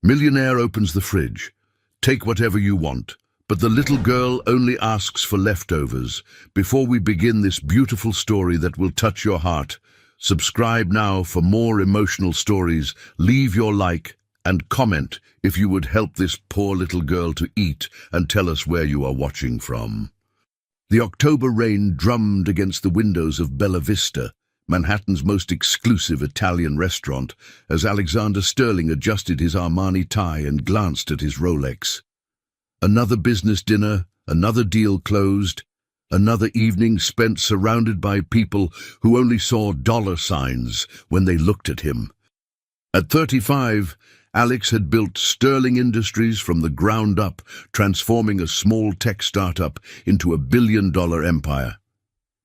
Millionaire opens the fridge. Take whatever you want, but the little girl only asks for leftovers. Before we begin this beautiful story that will touch your heart, subscribe now for more emotional stories, leave your like and comment if you would help this poor little girl to eat, and tell us where you are watching from. The October rain drummed against the windows of Bella Vista, Manhattan's most exclusive Italian restaurant, as Alexander Sterling adjusted his Armani tie and glanced at his Rolex. Another business dinner, another deal closed, another evening spent surrounded by people who only saw dollar signs when they looked at him. At 35, Alex had built Sterling Industries from the ground up, transforming a small tech startup into a billion-dollar empire.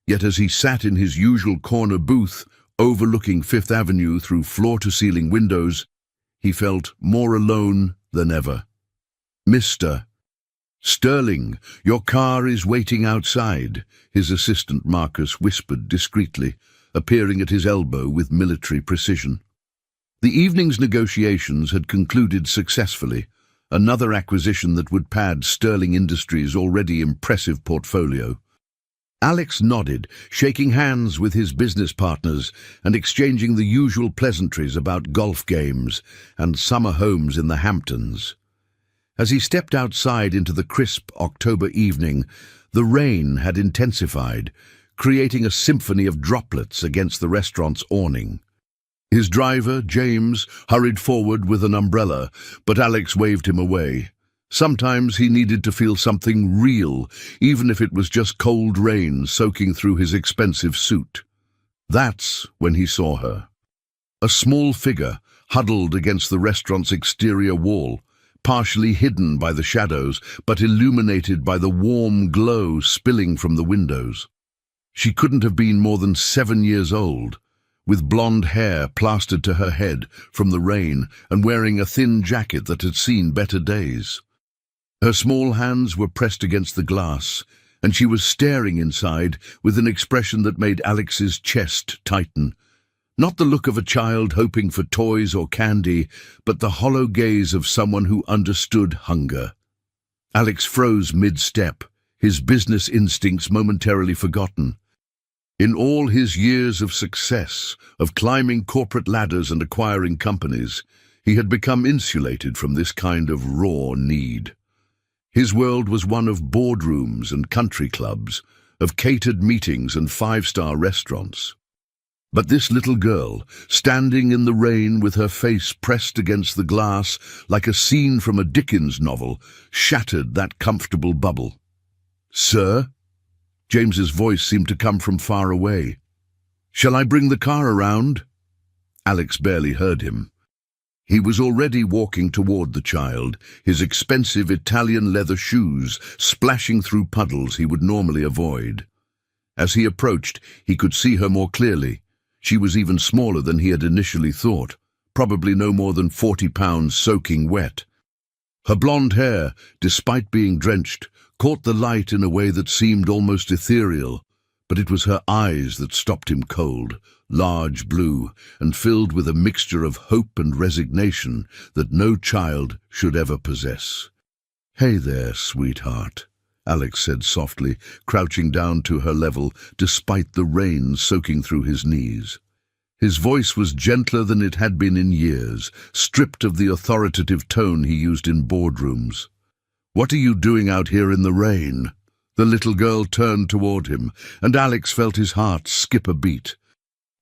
Yet as he sat in his usual corner booth, overlooking Fifth Avenue through floor-to-ceiling windows, he felt more alone than ever. "Mr. Sterling, your car is waiting outside," his assistant Marcus whispered discreetly, appearing at his elbow with military precision. The evening's negotiations had concluded successfully, another acquisition that would pad Sterling Industries' already impressive portfolio. Alex nodded, shaking hands with his business partners and exchanging the usual pleasantries about golf games and summer homes in the Hamptons. As he stepped outside into the crisp October evening, the rain had intensified, creating a symphony of droplets against the restaurant's awning. His driver, James, hurried forward with an umbrella, but Alex waved him away. Sometimes he needed to feel something real, even if it was just cold rain soaking through his expensive suit. That's when he saw her. A small figure huddled against the restaurant's exterior wall, partially hidden by the shadows, but illuminated by the warm glow spilling from the windows. She couldn't have been more than 7 years old, with blonde hair plastered to her head from the rain and wearing a thin jacket that had seen better days. Her small hands were pressed against the glass, and she was staring inside with an expression that made Alex's chest tighten. Not the look of a child hoping for toys or candy, but the hollow gaze of someone who understood hunger. Alex froze mid-step, his business instincts momentarily forgotten. In all his years of success, of climbing corporate ladders and acquiring companies, he had become insulated from this kind of raw need. His world was one of boardrooms and country clubs, of catered meetings and five-star restaurants. But this little girl, standing in the rain with her face pressed against the glass like a scene from a Dickens novel, shattered that comfortable bubble. "Sir?" James's voice seemed to come from far away. "Shall I bring the car around?" Alex barely heard him. He was already walking toward the child, his expensive Italian leather shoes splashing through puddles he would normally avoid. As he approached, he could see her more clearly. She was even smaller than he had initially thought, probably no more than 40 pounds soaking wet. Her blonde hair, despite being drenched, caught the light in a way that seemed almost ethereal, but it was her eyes that stopped him cold, large blue, and filled with a mixture of hope and resignation that no child should ever possess. "Hey there, sweetheart," Alex said softly, crouching down to her level despite the rain soaking through his knees. His voice was gentler than it had been in years, stripped of the authoritative tone he used in boardrooms. "What are you doing out here in the rain?" The little girl turned toward him, and Alex felt his heart skip a beat.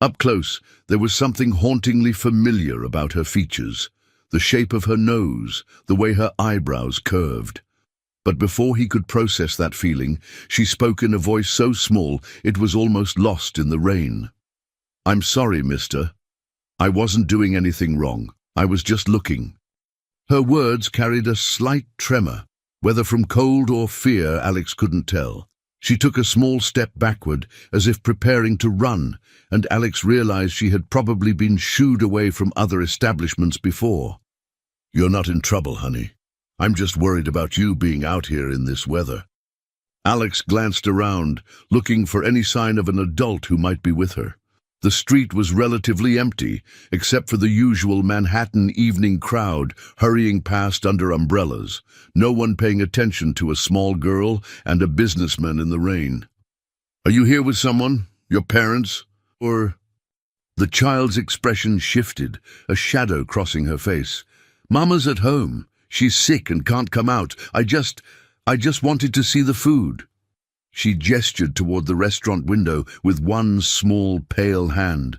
Up close, there was something hauntingly familiar about her features, the shape of her nose, the way her eyebrows curved. But before he could process that feeling, she spoke in a voice so small it was almost lost in the rain. "I'm sorry, mister. I wasn't doing anything wrong. I was just looking." Her words carried a slight tremor, whether from cold or fear Alex couldn't tell. She took a small step backward, as if preparing to run, and Alex realized she had probably been shooed away from other establishments before. "You're not in trouble, honey. I'm just worried about you being out here in this weather." Alex glanced around, looking for any sign of an adult who might be with her. The street was relatively empty, except for the usual Manhattan evening crowd hurrying past under umbrellas, no one paying attention to a small girl and a businessman in the rain. "Are you here with someone? Your parents? Or—" The child's expression shifted, a shadow crossing her face. "Mama's at home. She's sick and can't come out. I just wanted to see the food." She gestured toward the restaurant window with one small, pale hand.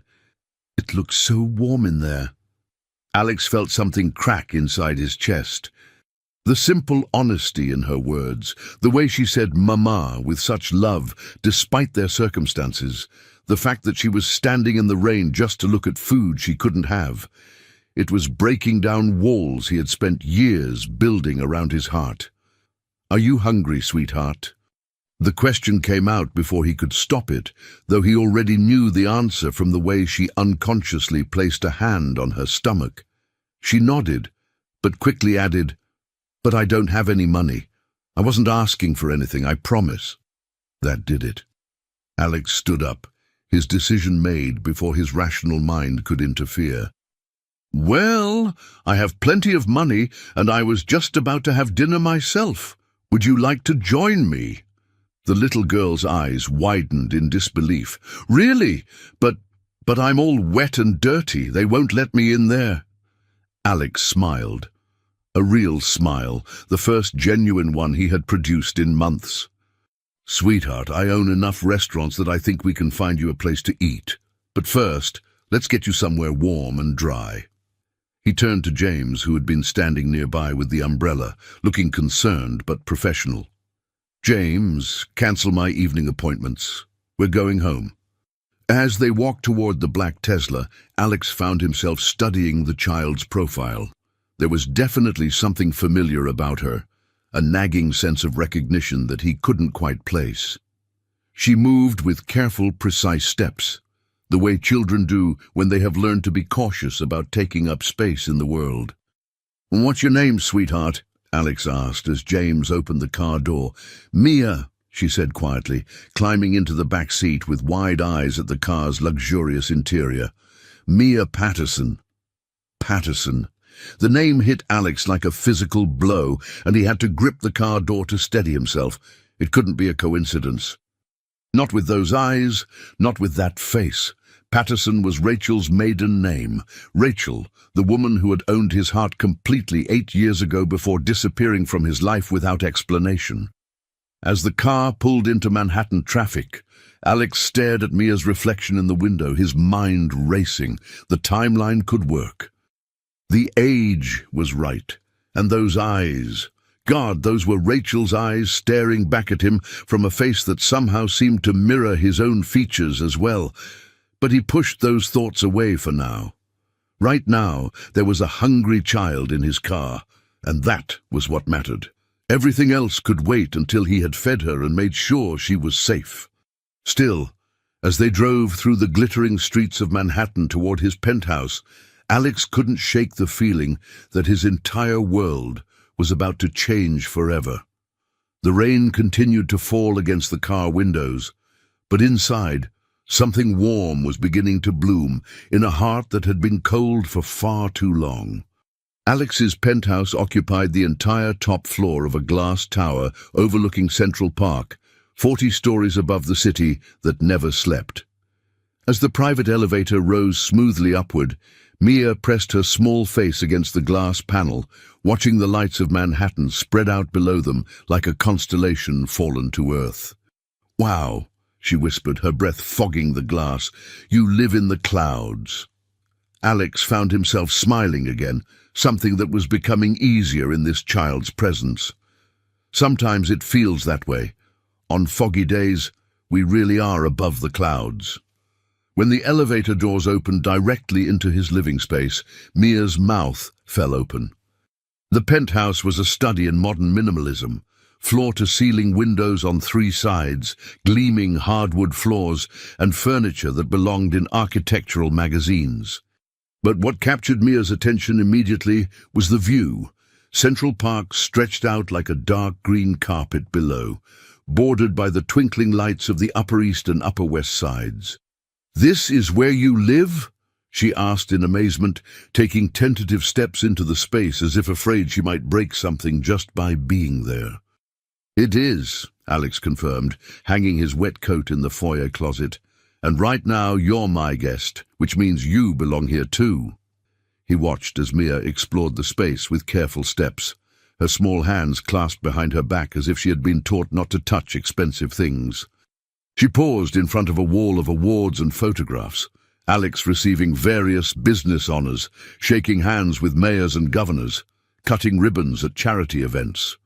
"It looks so warm in there." Alex felt something crack inside his chest. The simple honesty in her words, the way she said "mama" with such love, despite their circumstances, the fact that she was standing in the rain just to look at food she couldn't have. It was breaking down walls he had spent years building around his heart. "Are you hungry, sweetheart?" The question came out before he could stop it, though he already knew the answer from the way she unconsciously placed a hand on her stomach. She nodded, but quickly added, "But I don't have any money. I wasn't asking for anything, I promise." That did it. Alex stood up, his decision made before his rational mind could interfere. "Well, I have plenty of money, and I was just about to have dinner myself. Would you like to join me?" The little girl's eyes widened in disbelief. "Really? But I'm all wet and dirty. They won't let me in there." Alex smiled. A real smile, the first genuine one he had produced in months. "Sweetheart, I own enough restaurants that I think we can find you a place to eat. But first, let's get you somewhere warm and dry." He turned to James, who had been standing nearby with the umbrella, looking concerned but professional. "James, cancel my evening appointments. We're going home." As they walked toward the black Tesla, Alex found himself studying the child's profile. There was definitely something familiar about her, a nagging sense of recognition that he couldn't quite place. She moved with careful, precise steps, the way children do when they have learned to be cautious about taking up space in the world. "What's your name, sweetheart?" Alex asked as James opened the car door. "Mia," she said quietly, climbing into the back seat with wide eyes at the car's luxurious interior. "Mia Patterson." Patterson. The name hit Alex like a physical blow, and he had to grip the car door to steady himself. It couldn't be a coincidence. Not with those eyes, not with that face. Patterson was Rachel's maiden name. Rachel, the woman who had owned his heart completely 8 years ago before disappearing from his life without explanation. As the car pulled into Manhattan traffic, Alex stared at Mia's reflection in the window, his mind racing. The timeline could work. The age was right, and those eyes. God, those were Rachel's eyes staring back at him from a face that somehow seemed to mirror his own features as well. But he pushed those thoughts away for now. Right now, there was a hungry child in his car, and that was what mattered. Everything else could wait until he had fed her and made sure she was safe. Still, as they drove through the glittering streets of Manhattan toward his penthouse, Alex couldn't shake the feeling that his entire world was about to change forever. The rain continued to fall against the car windows, but inside, something warm was beginning to bloom in a heart that had been cold for far too long. Alex's penthouse occupied the entire top floor of a glass tower overlooking Central Park, 40 stories above the city that never slept. As the private elevator rose smoothly upward, Mia pressed her small face against the glass panel, watching the lights of Manhattan spread out below them like a constellation fallen to earth. "Wow," she whispered, her breath fogging the glass. "You live in the clouds." Alex found himself smiling again, something that was becoming easier in this child's presence. Sometimes it feels that way. On foggy days, we really are above the clouds. When the elevator doors opened directly into his living space, Mia's mouth fell open. The penthouse was a study in modern minimalism. Floor-to-ceiling windows on 3 sides, gleaming hardwood floors, and furniture that belonged in architectural magazines. But what captured Mia's attention immediately was the view. Central Park stretched out like a dark green carpet below, bordered by the twinkling lights of the Upper East and Upper West sides. "This is where you live?" she asked in amazement, taking tentative steps into the space as if afraid she might break something just by being there. "It is," Alex confirmed, hanging his wet coat in the foyer closet. "And right now you're my guest, which means you belong here too." He watched as Mia explored the space with careful steps, her small hands clasped behind her back as if she had been taught not to touch expensive things. She paused in front of a wall of awards and photographs, Alex receiving various business honors, shaking hands with mayors and governors, cutting ribbons at charity events.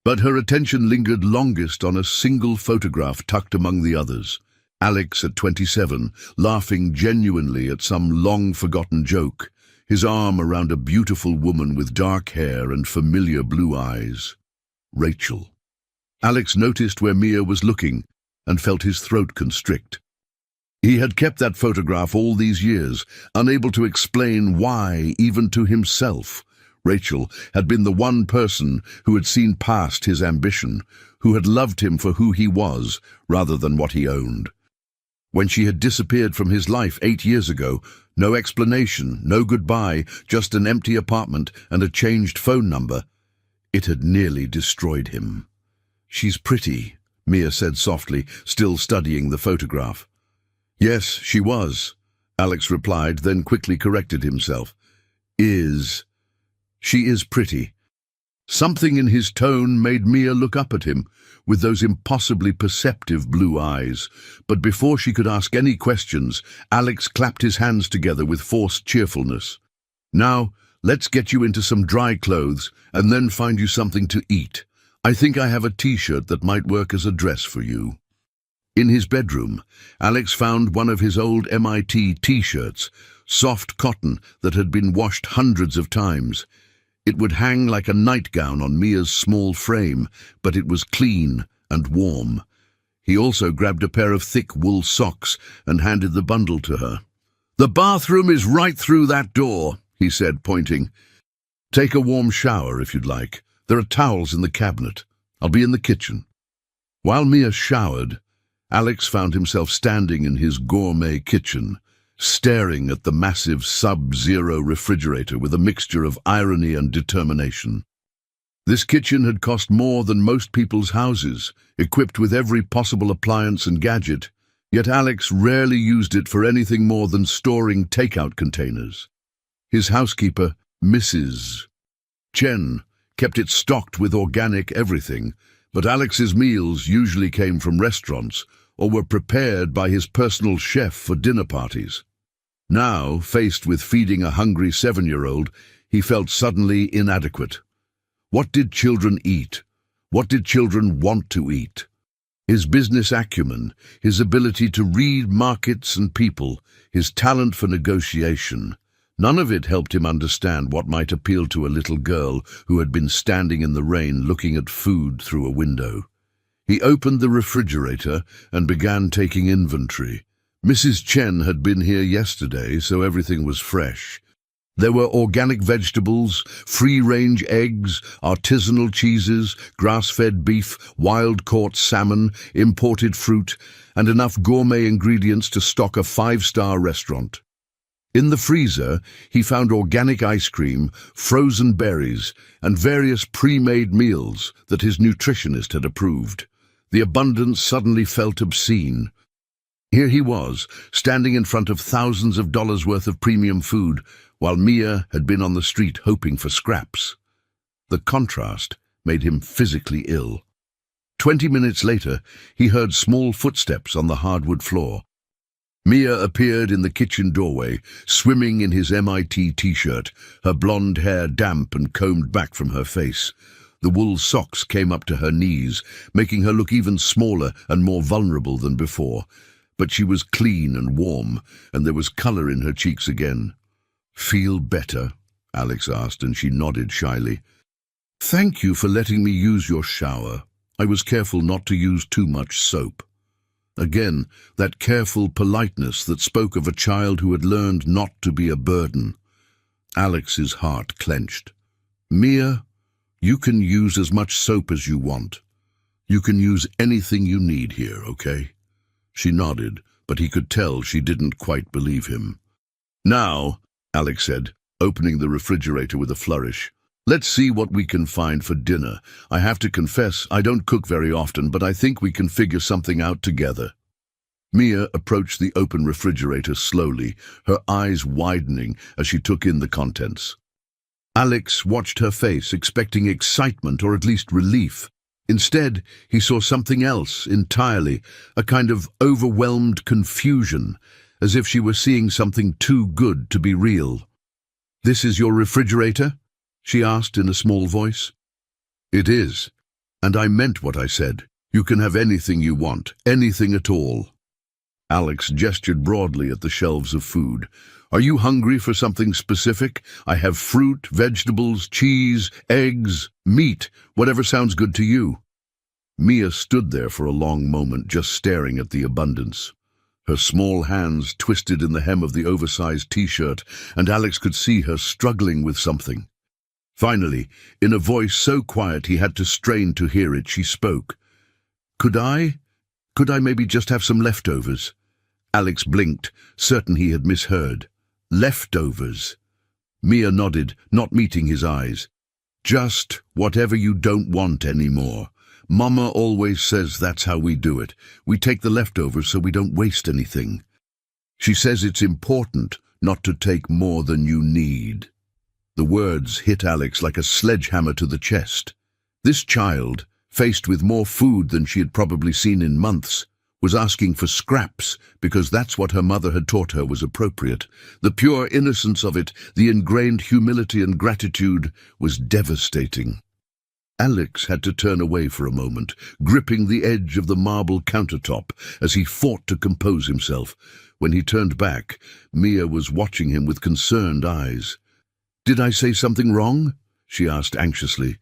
But her attention lingered longest on a single photograph tucked among the others. Alex at 27, laughing genuinely at some long-forgotten joke, his arm around a beautiful woman with dark hair and familiar blue eyes. Rachel. Alex noticed where Mia was looking and felt his throat constrict. He had kept that photograph all these years, unable to explain why, even to himself. Rachel had been the one person who had seen past his ambition, who had loved him for who he was rather than what he owned. When she had disappeared from his life 8 years ago, no explanation, no goodbye, just an empty apartment and a changed phone number, it had nearly destroyed him. "She's pretty," Mia said softly, still studying the photograph. "Yes, she was," Alex replied, then quickly corrected himself. She is pretty." Something in his tone made Mia look up at him, with those impossibly perceptive blue eyes. But before she could ask any questions, Alex clapped his hands together with forced cheerfulness. "Now, let's get you into some dry clothes and then find you something to eat. I think I have a t-shirt that might work as a dress for you." In his bedroom, Alex found one of his old MIT t-shirts, soft cotton that had been washed hundreds of times. It would hang like a nightgown on Mia's small frame, but it was clean and warm. He also grabbed a pair of thick wool socks and handed the bundle to her. "The bathroom is right through that door," he said, pointing. "Take a warm shower if you'd like. There are towels in the cabinet. I'll be in the kitchen." While Mia showered, Alex found himself standing in his gourmet kitchen, staring at the massive sub-zero refrigerator with a mixture of irony and determination. This kitchen had cost more than most people's houses, equipped with every possible appliance and gadget, yet Alex rarely used it for anything more than storing takeout containers. His housekeeper, Mrs. Chen, kept it stocked with organic everything, but Alex's meals usually came from restaurants or were prepared by his personal chef for dinner parties. Now, faced with feeding a hungry 7-year-old, he felt suddenly inadequate. What did children eat? What did children want to eat? His business acumen, his ability to read markets and people, his talent for negotiation, none of it helped him understand what might appeal to a little girl who had been standing in the rain looking at food through a window. He opened the refrigerator and began taking inventory. Mrs. Chen had been here yesterday, so everything was fresh. There were organic vegetables, free-range eggs, artisanal cheeses, grass-fed beef, wild-caught salmon, imported fruit, and enough gourmet ingredients to stock a 5-star restaurant. In the freezer, he found organic ice cream, frozen berries, and various pre-made meals that his nutritionist had approved. The abundance suddenly felt obscene. Here he was, standing in front of thousands of dollars worth of premium food, while Mia had been on the street hoping for scraps. The contrast made him physically ill. 20 minutes later, he heard small footsteps on the hardwood floor. Mia appeared in the kitchen doorway, swimming in his MIT t-shirt, her blonde hair damp and combed back from her face. The wool socks came up to her knees, making her look even smaller and more vulnerable than before. But she was clean and warm, and there was color in her cheeks again. "Feel better?" Alex asked, and she nodded shyly. "Thank you for letting me use your shower. I was careful not to use too much soap." Again, that careful politeness that spoke of a child who had learned not to be a burden. Alex's heart clenched. "Mia, you can use as much soap as you want. You can use anything you need here, okay?" She nodded, but he could tell she didn't quite believe him. "Now," Alex said, opening the refrigerator with a flourish, "let's see what we can find for dinner. I have to confess, I don't cook very often, but I think we can figure something out together." Mia approached the open refrigerator slowly, her eyes widening as she took in the contents. Alex watched her face, expecting excitement or at least relief. Instead, he saw something else entirely, a kind of overwhelmed confusion, as if she were seeing something too good to be real. "This is your refrigerator?" she asked in a small voice. "It is. And I meant what I said. You can have anything you want, anything at all." Alex gestured broadly at the shelves of food. "Are you hungry for something specific? I have fruit, vegetables, cheese, eggs, meat, whatever sounds good to you." Mia stood there for a long moment, just staring at the abundance. Her small hands twisted in the hem of the oversized t-shirt, and Alex could see her struggling with something. Finally, in a voice so quiet he had to strain to hear it, she spoke. Could I maybe just have some leftovers?" Alex blinked, certain he had misheard. "Leftovers?" Mia nodded, not meeting his eyes. "Just whatever you don't want anymore. Mama always says that's how we do it. We take the leftovers so we don't waste anything. She says it's important not to take more than you need." The words hit Alex like a sledgehammer to the chest. This child, faced with more food than she had probably seen in months, was asking for scraps because that's what her mother had taught her was appropriate. The pure innocence of it, the ingrained humility and gratitude, was devastating. Alex had to turn away for a moment, gripping the edge of the marble countertop as he fought to compose himself. When he turned back, Mia was watching him with concerned eyes. "Did I say something wrong?" she asked anxiously.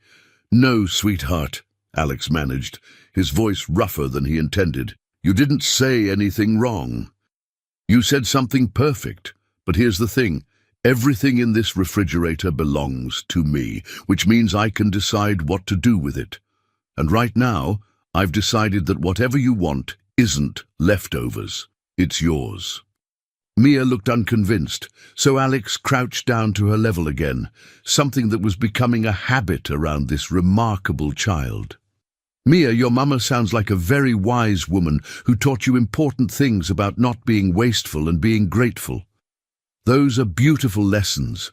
"No, sweetheart," Alex managed, his voice rougher than he intended. "You didn't say anything wrong. You said something perfect, but here's the thing. Everything in this refrigerator belongs to me, which means I can decide what to do with it. And right now, I've decided that whatever you want isn't leftovers. It's yours." Mia looked unconvinced, so Alex crouched down to her level again, something that was becoming a habit around this remarkable child. "Mia, your mama sounds like a very wise woman who taught you important things about not being wasteful and being grateful. Those are beautiful lessons.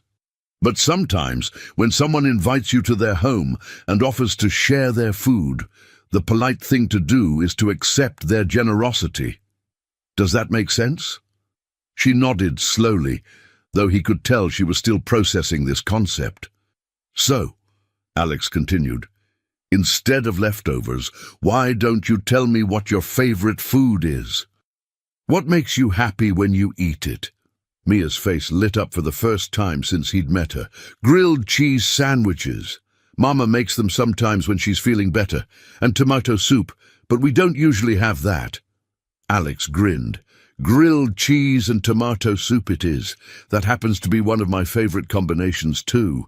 But sometimes, when someone invites you to their home and offers to share their food, the polite thing to do is to accept their generosity. Does that make sense?" She nodded slowly, though he could tell she was still processing this concept. "So," Alex continued, "instead of leftovers, why don't you tell me what your favorite food is? What makes you happy when you eat it?" Mia's face lit up for the first time since he'd met her. "Grilled cheese sandwiches. Mama makes them sometimes when she's feeling better. And tomato soup, but we don't usually have that." Alex grinned. "Grilled cheese and tomato soup it is. That happens to be one of my favorite combinations too."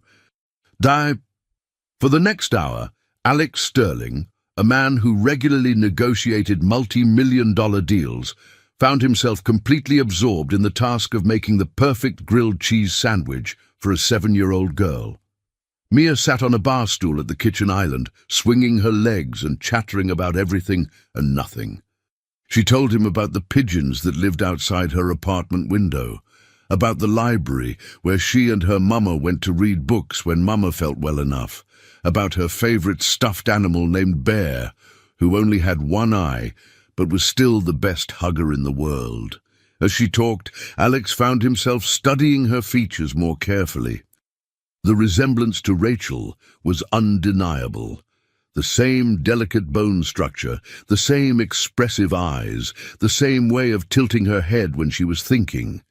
For the next hour, Alex Sterling, a man who regularly negotiated multi-million-dollar deals, found himself completely absorbed in the task of making the perfect grilled cheese sandwich for a 7-year-old girl. Mia sat on a bar stool at the kitchen island, swinging her legs and chattering about everything and nothing. She told him about the pigeons that lived outside her apartment window, about the library where she and her mama went to read books when mama felt well enough, about her favorite stuffed animal named Bear, who only had one eye, but was still the best hugger in the world. As she talked, Alex found himself studying her features more carefully. The resemblance to Rachel was undeniable. The same delicate bone structure, the same expressive eyes, the same way of tilting her head when she was thinking.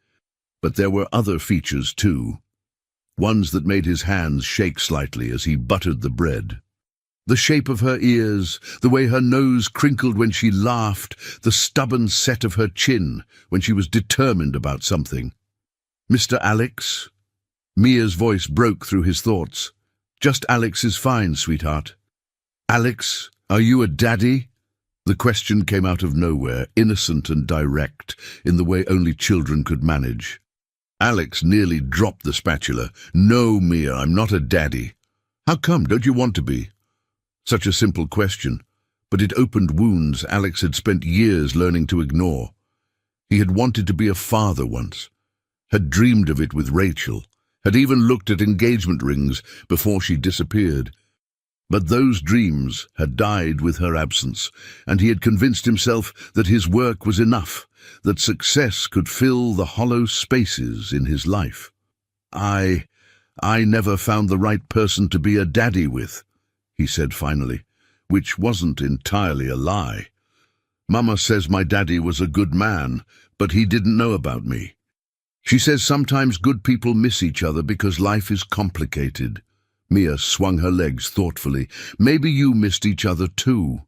But there were other features too, ones that made his hands shake slightly as he buttered the bread. The shape of her ears, the way her nose crinkled when she laughed, the stubborn set of her chin when she was determined about something. "Mr. Alex?" Mia's voice broke through his thoughts. "Just Alex is fine, sweetheart." "Alex, are you a daddy?" The question came out of nowhere, innocent and direct, in the way only children could manage. Alex nearly dropped the spatula. "No, Mia, I'm not a daddy." "How come? Don't you want to be?" Such a simple question, but it opened wounds Alex had spent years learning to ignore. He had wanted to be a father once, had dreamed of it with Rachel, had even looked at engagement rings before she disappeared. But those dreams had died with her absence, and he had convinced himself that his work was enough, that success could fill the hollow spaces in his life. I never found the right person to be a daddy with," he said finally, which wasn't entirely a lie. "Mama says my daddy was a good man, but he didn't know about me. She says sometimes good people miss each other because life is complicated." Mia swung her legs thoughtfully. "Maybe you missed each other too."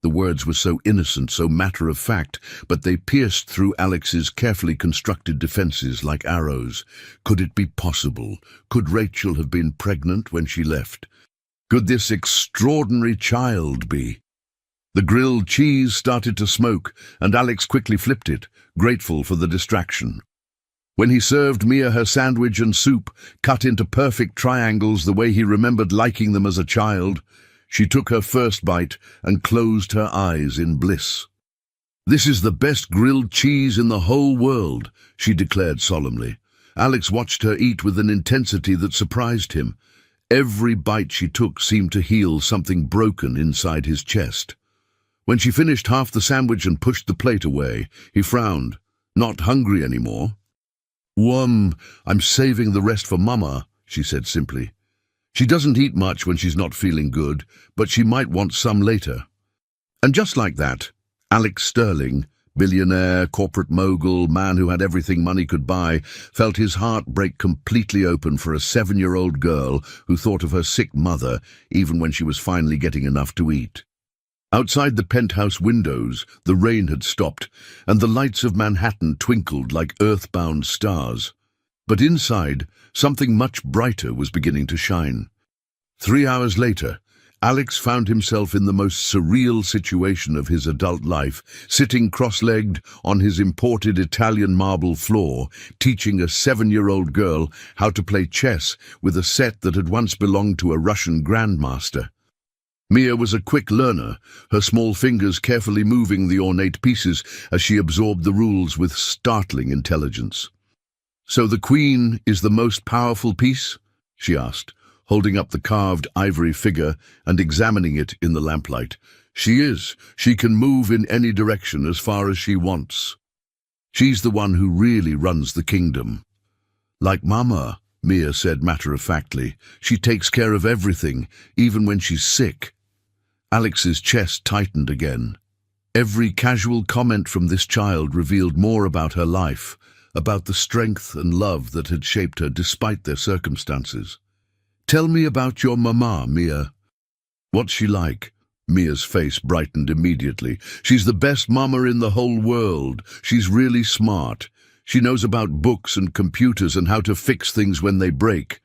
The words were so innocent, so matter-of-fact, but they pierced through Alex's carefully constructed defenses like arrows. Could it be possible? Could Rachel have been pregnant when she left? Could this extraordinary child be? The grilled cheese started to smoke, and Alex quickly flipped it, grateful for the distraction. When he served Mia her sandwich and soup, cut into perfect triangles the way he remembered liking them as a child, she took her first bite and closed her eyes in bliss. "This is the best grilled cheese in the whole world," she declared solemnly. Alex watched her eat with an intensity that surprised him. Every bite she took seemed to heal something broken inside his chest. When she finished half the sandwich and pushed the plate away, he frowned. "Not hungry anymore?" I'm saving the rest for Mama," she said simply. "She doesn't eat much when she's not feeling good, but she might want some later." And just like that, Alex Sterling, billionaire, corporate mogul, man who had everything money could buy, felt his heart break completely open for a 7-year-old girl who thought of her sick mother even when she was finally getting enough to eat. Outside the penthouse windows, the rain had stopped, and the lights of Manhattan twinkled like earthbound stars. But inside, something much brighter was beginning to shine. 3 hours later, Alex found himself in the most surreal situation of his adult life, sitting cross-legged on his imported Italian marble floor, teaching a 7-year-old girl how to play chess with a set that had once belonged to a Russian grandmaster. Mia was a quick learner, her small fingers carefully moving the ornate pieces as she absorbed the rules with startling intelligence. "So the queen is the most powerful piece?" she asked, holding up the carved ivory figure and examining it in the lamplight. "She is. She can move in any direction as far as she wants. She's the one who really runs the kingdom." "Like Mama," Mia said matter-of-factly. "She takes care of everything, even when she's sick." Alex's chest tightened again. Every casual comment from this child revealed more about her life, about the strength and love that had shaped her despite their circumstances. "Tell me about your mama, Mia." "What's she like?" Mia's face brightened immediately. "She's the best mama in the whole world. She's really smart. She knows about books and computers and how to fix things when they break.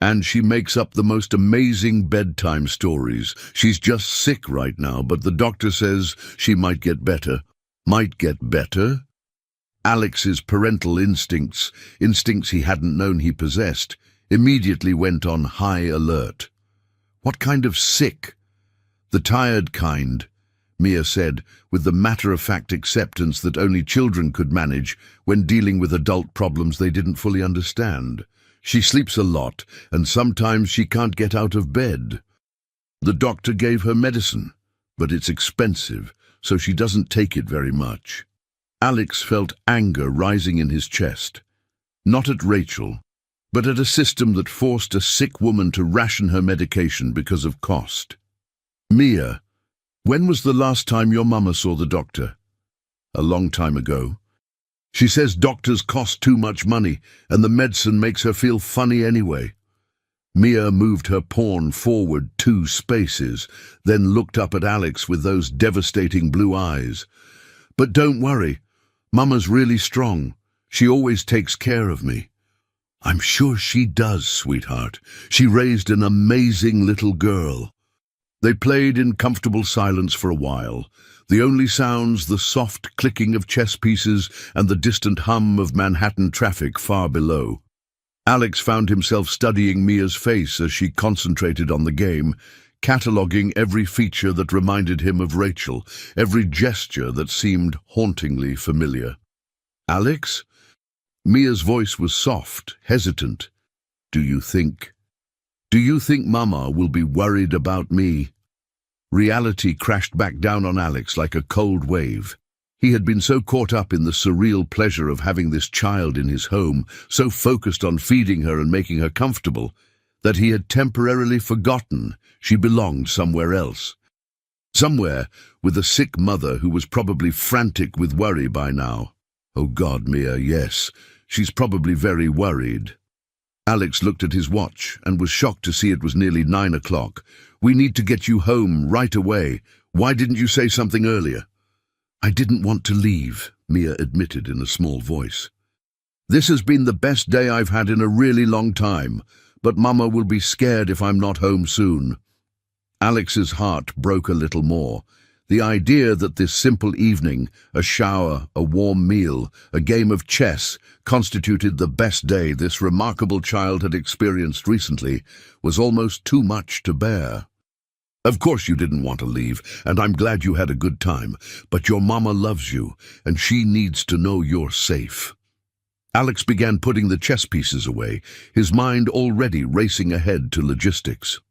And she makes up the most amazing bedtime stories. She's just sick right now, but the doctor says she might get better." "Might get better?" Alex's parental instincts he hadn't known he possessed, immediately went on high alert. "What kind of sick?" "The tired kind," Mia said, with the matter-of-fact acceptance that only children could manage when dealing with adult problems they didn't fully understand. "She sleeps a lot, and sometimes she can't get out of bed. The doctor gave her medicine, but it's expensive, so she doesn't take it very much." Alex felt anger rising in his chest, not at Rachel, but at a system that forced a sick woman to ration her medication because of cost. "Mia, when was the last time your mama saw the doctor?" "A long time ago. She says doctors cost too much money, and the medicine makes her feel funny anyway." Mia moved her pawn forward 2 spaces, then looked up at Alex with those devastating blue eyes. "But don't worry, Mama's really strong. She always takes care of me." "I'm sure she does, sweetheart. She raised an amazing little girl." They played in comfortable silence for a while, the only sounds the soft clicking of chess pieces and the distant hum of Manhattan traffic far below. Alex found himself studying Mia's face as she concentrated on the game, cataloguing every feature that reminded him of Rachel, every gesture that seemed hauntingly familiar. "Alex?" Mia's voice was soft, hesitant. Do you think Mama will be worried about me?" Reality crashed back down on Alex like a cold wave. He had been so caught up in the surreal pleasure of having this child in his home, so focused on feeding her and making her comfortable, that he had temporarily forgotten she belonged somewhere else. Somewhere with a sick mother who was probably frantic with worry by now. Oh God, Mia, yes, she's probably very worried. Alex looked at his watch and was shocked to see it was nearly 9 o'clock. "We need to get you home right away. Why didn't you say something earlier?" "I didn't want to leave," Mia admitted in a small voice. "This has been the best day I've had in a really long time, but Mama will be scared if I'm not home soon." Alex's heart broke a little more. The idea that this simple evening, a shower, a warm meal, a game of chess, constituted the best day this remarkable child had experienced recently was almost too much to bear. "Of course you didn't want to leave, and I'm glad you had a good time, but your mama loves you, and she needs to know you're safe." Alex began putting the chess pieces away, his mind already racing ahead to logistics.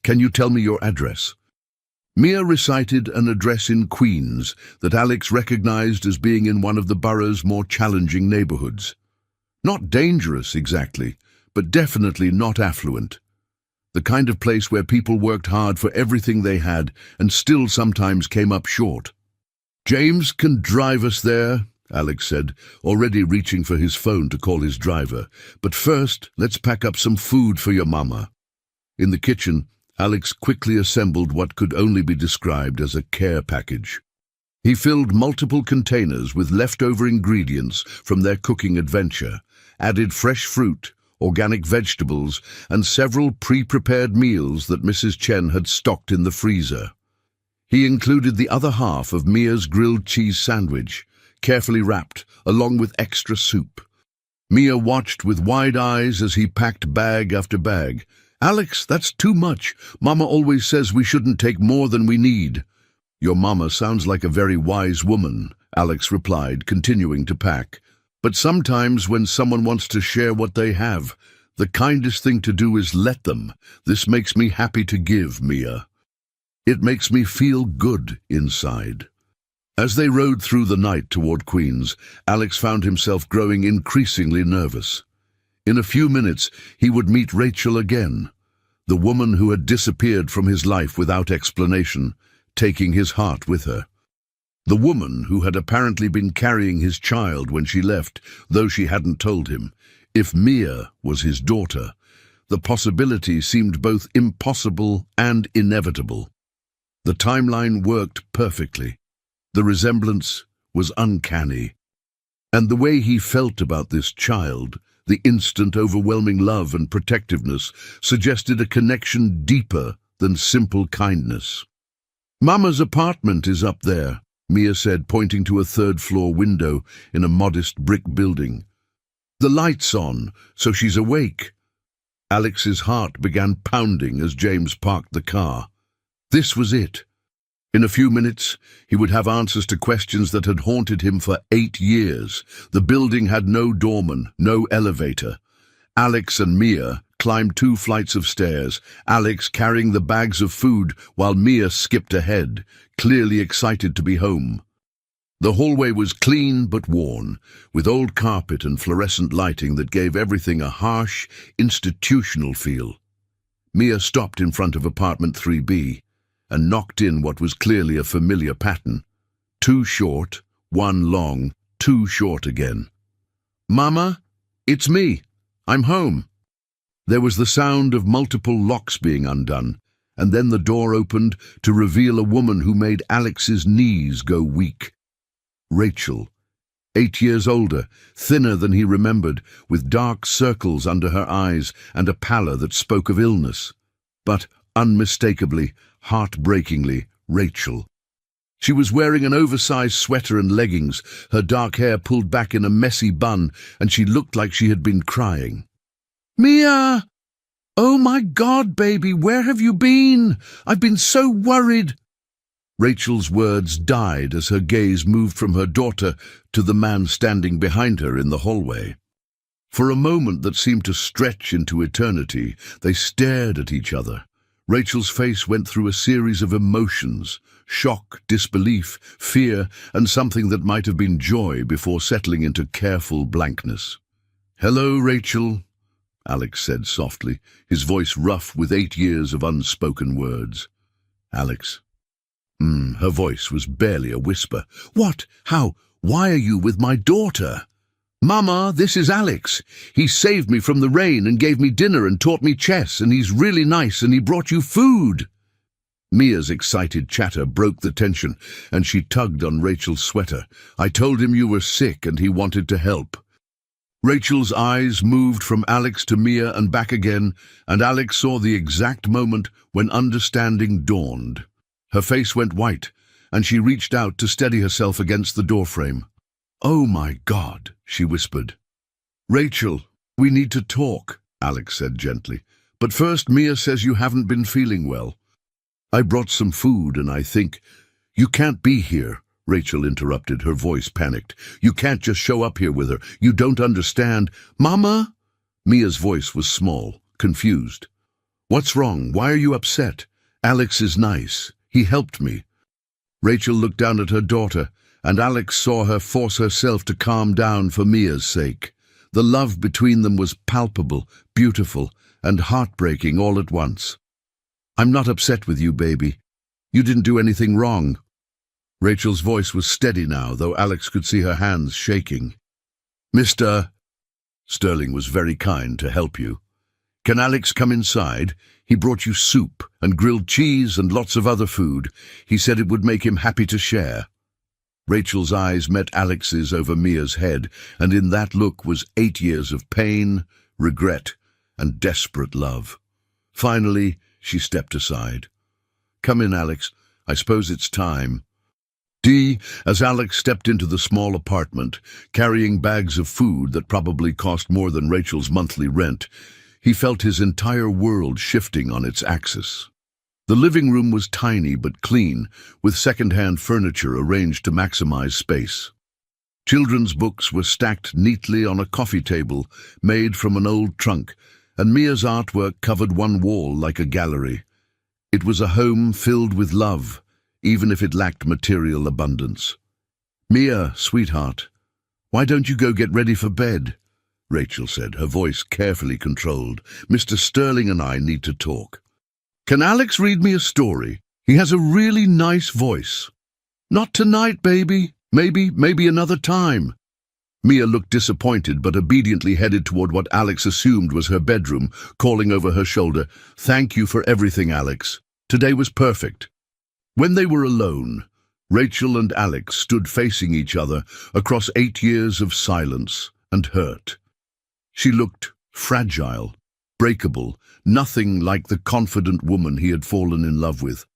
"Can you tell me your address?" Mia recited an address in Queens that Alex recognized as being in one of the borough's more challenging neighborhoods. Not dangerous exactly, but definitely not affluent. The kind of place where people worked hard for everything they had and still sometimes came up short. "James can drive us there," Alex said, already reaching for his phone to call his driver. "But first, let's pack up some food for your mama." In the kitchen, Alex quickly assembled what could only be described as a care package. He filled multiple containers with leftover ingredients from their cooking adventure, added fresh fruit, organic vegetables, and several pre-prepared meals that Mrs. Chen had stocked in the freezer. He included the other half of Mia's grilled cheese sandwich, carefully wrapped, along with extra soup. Mia watched with wide eyes as he packed bag after bag. "Alex, that's too much. Mama always says we shouldn't take more than we need." "Your mama sounds like a very wise woman," Alex replied, continuing to pack. "But sometimes when someone wants to share what they have, the kindest thing to do is let them. This makes me happy to give, Mia. It makes me feel good inside." As they rode through the night toward Queens, Alex found himself growing increasingly nervous. In a few minutes, he would meet Rachel again, the woman who had disappeared from his life without explanation, taking his heart with her. The woman who had apparently been carrying his child when she left, though she hadn't told him. If Mia was his daughter, the possibility seemed both impossible and inevitable. The timeline worked perfectly. The resemblance was uncanny. And the way he felt about this child, the instant overwhelming love and protectiveness, suggested a connection deeper than simple kindness. "Mama's apartment is up there," Mia said, pointing to a third-floor window in a modest brick building. "The light's on, so she's awake." Alex's heart began pounding as James parked the car. This was it. In a few minutes, he would have answers to questions that had haunted him for 8 years. The building had no doorman, no elevator. Alex and Mia climbed 2 flights of stairs, Alex carrying the bags of food while Mia skipped ahead, clearly excited to be home. The hallway was clean but worn, with old carpet and fluorescent lighting that gave everything a harsh, institutional feel. Mia stopped in front of apartment 3B and knocked in what was clearly a familiar pattern. 2 short, 1 long, 2 short again. "Mama, it's me. I'm home." There was the sound of multiple locks being undone, and then the door opened to reveal a woman who made Alex's knees go weak. Rachel, 8 years older, thinner than he remembered, with dark circles under her eyes and a pallor that spoke of illness, but unmistakably heartbreakingly, Rachel. She was wearing an oversized sweater and leggings, her dark hair pulled back in a messy bun, and she looked like she had been crying. "Mia! Oh my God, baby, where have you been? I've been so worried." Rachel's words died as her gaze moved from her daughter to the man standing behind her in the hallway. For a moment that seemed to stretch into eternity, they stared at each other. Rachel's face went through a series of emotions: shock, disbelief, fear, and something that might have been joy before settling into careful blankness. "Hello, Rachel," Alex said softly, his voice rough with 8 years of unspoken words. "Alex." Her voice was barely a whisper. "What? How? Why are you with my daughter?" "Mama, this is Alex. He saved me from the rain and gave me dinner and taught me chess, and he's really nice, and he brought you food." Mia's excited chatter broke the tension, and she tugged on Rachel's sweater. "I told him you were sick and he wanted to help." Rachel's eyes moved from Alex to Mia and back again, and Alex saw the exact moment when understanding dawned. Her face went white, and she reached out to steady herself against the doorframe. "Oh my God," she whispered. "Rachel, we need to talk," Alex said gently. "But first, Mia says you haven't been feeling well." "I brought some food and I think—" "You can't be here," Rachel interrupted, her voice panicked. "You can't just show up here with her. You don't understand." "Mama?" Mia's voice was small, confused. "What's wrong? Why are you upset? Alex is nice. He helped me." Rachel looked down at her daughter, and Alex saw her force herself to calm down for Mia's sake. The love between them was palpable, beautiful, and heartbreaking all at once. "I'm not upset with you, baby. You didn't do anything wrong." Rachel's voice was steady now, though Alex could see her hands shaking. "Mr. Sterling was very kind to help you. Can Alex come inside? He brought you soup and grilled cheese and lots of other food. He said it would make him happy to share." Rachel's eyes met Alex's over Mia's head, and in that look was 8 years of pain, regret, and desperate love. Finally, she stepped aside. "Come in, Alex. I suppose it's time." As Alex stepped into the small apartment, carrying bags of food that probably cost more than Rachel's monthly rent, he felt his entire world shifting on its axis. The living room was tiny but clean, with second-hand furniture arranged to maximize space. Children's books were stacked neatly on a coffee table made from an old trunk, and Mia's artwork covered one wall like a gallery. It was a home filled with love, even if it lacked material abundance. "Mia, sweetheart, why don't you go get ready for bed?" Rachel said, her voice carefully controlled. "Mr. Sterling and I need to talk." "Can Alex read me a story? He has a really nice voice." "Not tonight, baby. Maybe another time." Mia looked disappointed but obediently headed toward what Alex assumed was her bedroom, calling over her shoulder, "Thank you for everything, Alex. Today was perfect." When they were alone, Rachel and Alex stood facing each other across 8 years of silence and hurt. She looked fragile, breakable, nothing like the confident woman he had fallen in love with.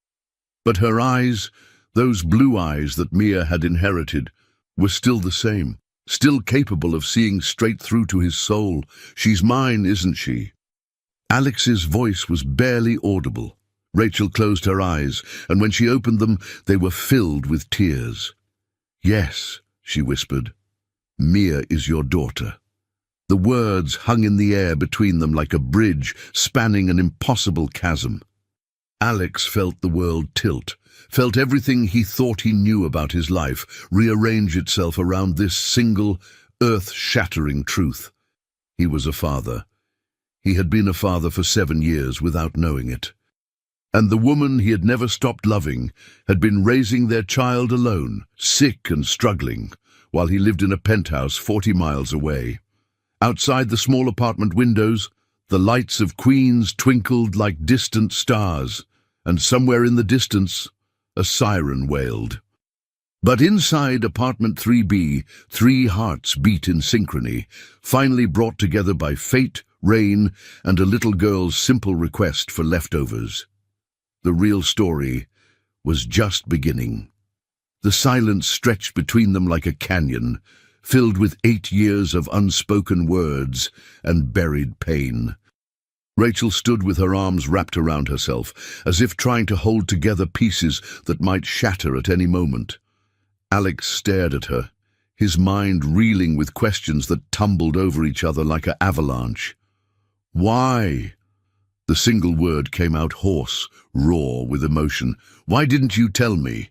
But her eyes, those blue eyes that Mia had inherited, were still the same, still capable of seeing straight through to his soul. "She's mine, isn't she?" Alex's voice was barely audible. Rachel closed her eyes, and when she opened them, they were filled with tears. "Yes," she whispered, "Mia is your daughter." The words hung in the air between them like a bridge spanning an impossible chasm. Alex felt the world tilt, felt everything he thought he knew about his life rearrange itself around this single, earth-shattering truth. He was a father. He had been a father for 7 years without knowing it. And the woman he had never stopped loving had been raising their child alone, sick and struggling, while he lived in a penthouse 40 miles away. Outside the small apartment windows, the lights of Queens twinkled like distant stars, and somewhere in the distance, a siren wailed. But inside apartment 3B, 3 hearts beat in synchrony, finally brought together by fate, rain, and a little girl's simple request for leftovers. The real story was just beginning. The silence stretched between them like a canyon, filled with 8 years of unspoken words and buried pain. Rachel stood with her arms wrapped around herself, as if trying to hold together pieces that might shatter at any moment. Alex stared at her, his mind reeling with questions that tumbled over each other like an avalanche. Why? The single word came out hoarse, raw with emotion. Why didn't you tell me?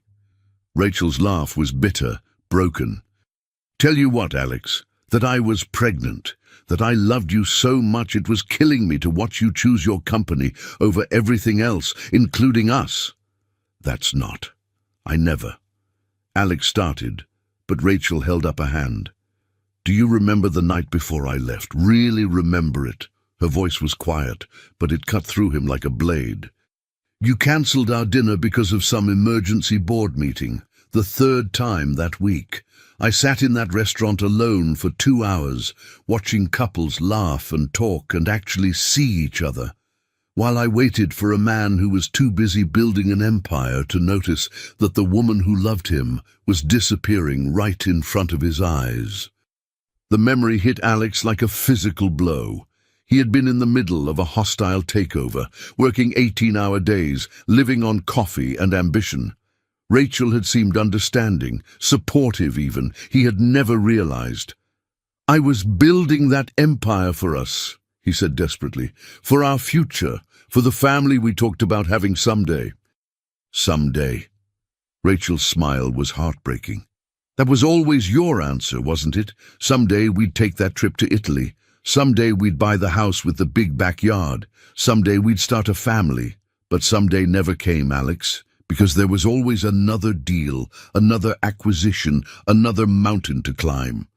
Rachel's laugh was bitter, broken. Tell you what, Alex, that I was pregnant, that I loved you so much it was killing me to watch you choose your company over everything else, including us. That's not. I never. Alex started, but Rachel held up a hand. Do you remember the night before I left? Really remember it? Her voice was quiet, but it cut through him like a blade. You cancelled our dinner because of some emergency board meeting, the 3rd time that week. I sat in that restaurant alone for 2 hours, watching couples laugh and talk and actually see each other, while I waited for a man who was too busy building an empire to notice that the woman who loved him was disappearing right in front of his eyes. The memory hit Alex like a physical blow. He had been in the middle of a hostile takeover, working 18-hour days, living on coffee and ambition. Rachel had seemed understanding, supportive even. He had never realized. I was building that empire for us, he said desperately, for our future, for the family we talked about having someday. Someday. Rachel's smile was heartbreaking. That was always your answer, wasn't it? Someday we'd take that trip to Italy. Someday we'd buy the house with the big backyard. Someday we'd start a family. But someday never came, Alex. Because there was always another deal, another acquisition, another mountain to climb.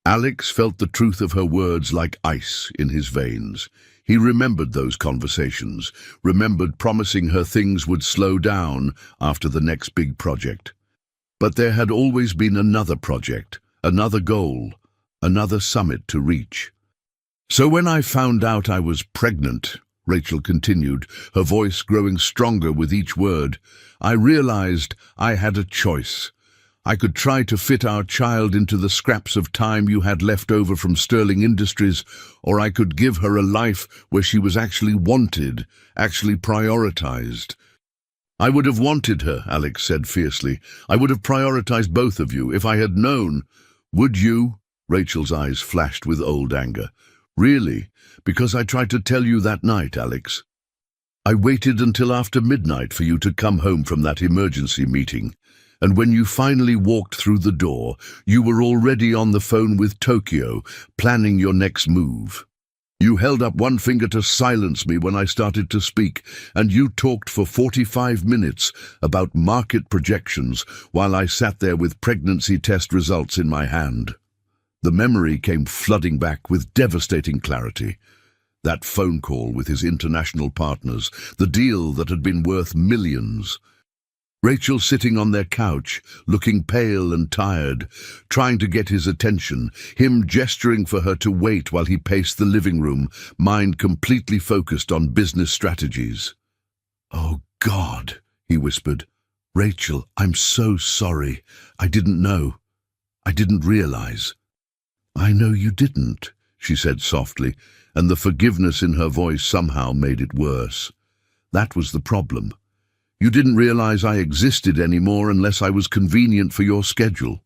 Alex felt the truth of her words like ice in his veins. He remembered those conversations, remembered promising her things would slow down after the next big project. But there had always been another project, another goal, another summit to reach. So when I found out I was pregnant, Rachel continued, her voice growing stronger with each word, I realized I had a choice. I could try to fit our child into the scraps of time you had left over from Sterling Industries, or I could give her a life where she was actually wanted, actually prioritized. I would have wanted her, Alex said fiercely. I would have prioritized both of you if I had known. Would you? Rachel's eyes flashed with old anger. Really? Because I tried to tell you that night, Alex. I waited until after midnight for you to come home from that emergency meeting, and when you finally walked through the door, you were already on the phone with Tokyo, planning your next move. You held up one finger to silence me when I started to speak, and you talked for 45 minutes about market projections while I sat there with pregnancy test results in my hand. The memory came flooding back with devastating clarity. That phone call with his international partners, the deal that had been worth millions. Rachel sitting on their couch, looking pale and tired, trying to get his attention, him gesturing for her to wait while he paced the living room, mind completely focused on business strategies. "Oh, God," he whispered. "Rachel, I'm so sorry. I didn't know. I didn't realize." "I know you didn't," she said softly, and the forgiveness in her voice somehow made it worse. That was the problem. You didn't realize I existed anymore unless I was convenient for your schedule.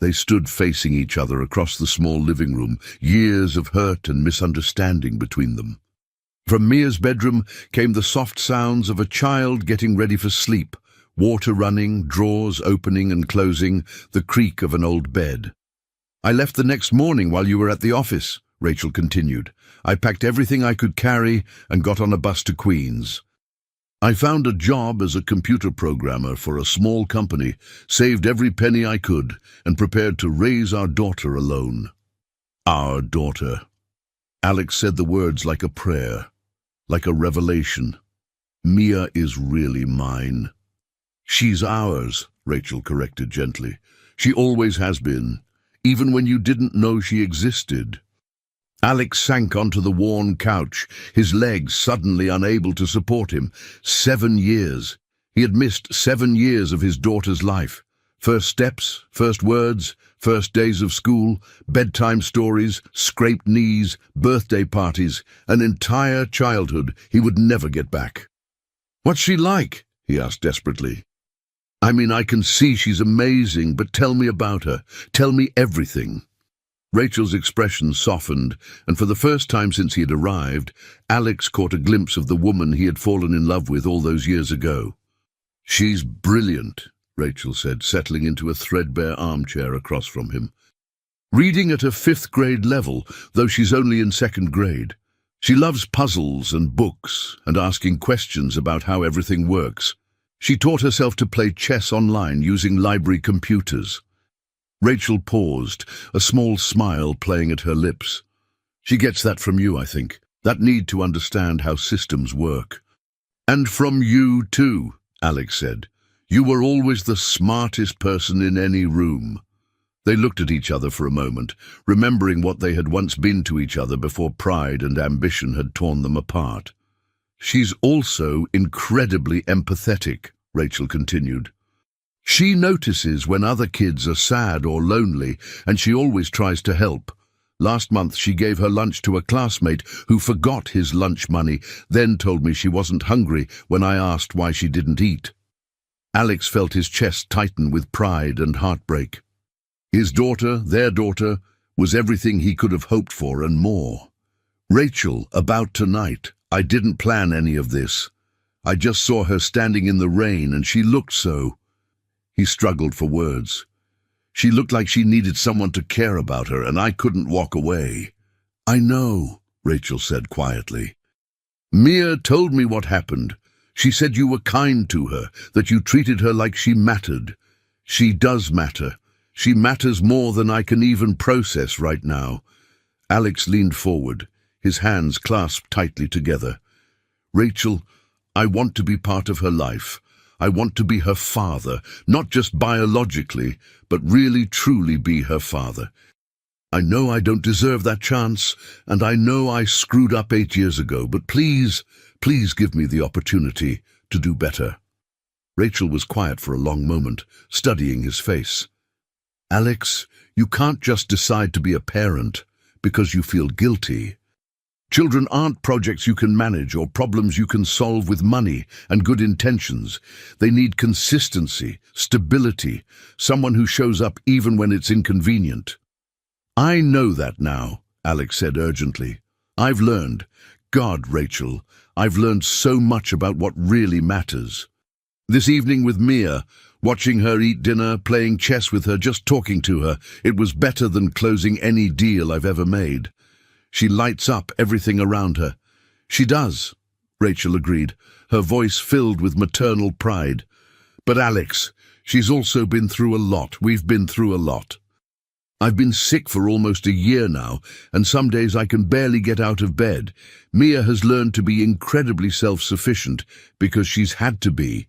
They stood facing each other across the small living room, years of hurt and misunderstanding between them. From Mia's bedroom came the soft sounds of a child getting ready for sleep, water running, drawers opening and closing, the creak of an old bed. "I left the next morning while you were at the office," Rachel continued. "I packed everything I could carry and got on a bus to Queens. I found a job as a computer programmer for a small company, saved every penny I could, and prepared to raise our daughter alone." Our daughter. Alex said the words like a prayer, like a revelation. Mia is really mine. "She's ours," Rachel corrected gently. "She always has been, even when you didn't know she existed." Alex sank onto the worn couch, his legs suddenly unable to support him. 7 years. He had missed 7 years of his daughter's life. First steps, first words, first days of school, bedtime stories, scraped knees, birthday parties, an entire childhood he would never get back. "What's she like?" he asked desperately. "I mean, I can see she's amazing, but tell me about her. Tell me everything." Rachel's expression softened, and for the first time since he had arrived, Alex caught a glimpse of the woman he had fallen in love with all those years ago. "She's brilliant," Rachel said, settling into a threadbare armchair across from him. "Reading at a 5th grade level, though she's only in 2nd grade. She loves puzzles and books and asking questions about how everything works. She taught herself to play chess online using library computers." Rachel paused, a small smile playing at her lips. "She gets that from you, I think, that need to understand how systems work." "And from you too," Alex said. "You were always the smartest person in any room." They looked at each other for a moment, remembering what they had once been to each other before pride and ambition had torn them apart. "She's also incredibly empathetic," Rachel continued. "She notices when other kids are sad or lonely, and she always tries to help. Last month she gave her lunch to a classmate who forgot his lunch money, then told me she wasn't hungry when I asked why she didn't eat." Alex felt his chest tighten with pride and heartbreak. His daughter, their daughter, was everything he could have hoped for and more. "Rachel, about tonight, I didn't plan any of this. I just saw her standing in the rain and she looked so—" He struggled for words. "She looked like she needed someone to care about her, and I couldn't walk away." "I know," Rachel said quietly. "Mia told me what happened. She said you were kind to her, that you treated her like she mattered. She does matter. She matters more than I can even process right now." Alex leaned forward, his hands clasped tightly together. "Rachel, I want to be part of her life. I want to be her father, not just biologically, but really truly be her father. I know I don't deserve that chance, and I know I screwed up 8 years ago, but please, please give me the opportunity to do better." Rachel was quiet for a long moment, studying his face. "Alex, you can't just decide to be a parent because you feel guilty. Children aren't projects you can manage or problems you can solve with money and good intentions. They need consistency, stability, someone who shows up even when it's inconvenient." "I know that now," Alex said urgently. "I've learned. God, Rachel, I've learned so much about what really matters. This evening with Mia, watching her eat dinner, playing chess with her, just talking to her, it was better than closing any deal I've ever made. She lights up everything around her." "She does," Rachel agreed, her voice filled with maternal pride. "But Alex, she's also been through a lot. We've been through a lot. I've been sick for almost a year now, and some days I can barely get out of bed. Mia has learned to be incredibly self-sufficient because she's had to be.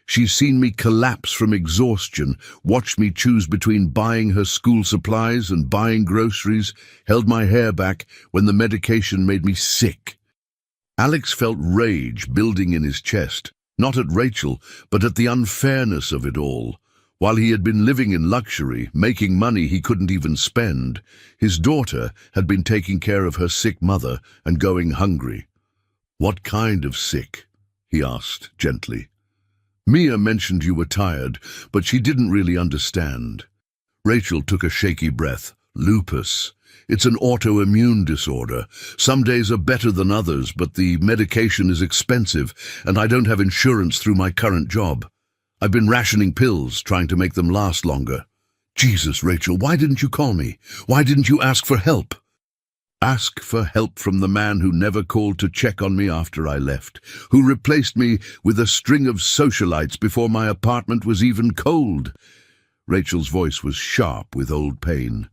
She's seen me collapse from exhaustion, watched me choose between buying her school supplies and buying groceries, held my hair back when the medication made me sick." Alex felt rage building in his chest, not at Rachel, but at the unfairness of it all. While he had been living in luxury, making money he couldn't even spend, his daughter had been taking care of her sick mother and going hungry. "What kind of sick?" he asked gently. "Mia mentioned you were tired, but she didn't really understand." Rachel took a shaky breath. "Lupus. It's an autoimmune disorder. Some days are better than others, but the medication is expensive, and I don't have insurance through my current job. I've been rationing pills, trying to make them last longer." "Jesus, Rachel, why didn't you call me? Why didn't you ask for help?" "Ask for help from the man who never called to check on me after I left, who replaced me with a string of socialites before my apartment was even cold." Rachel's voice was sharp with old pain.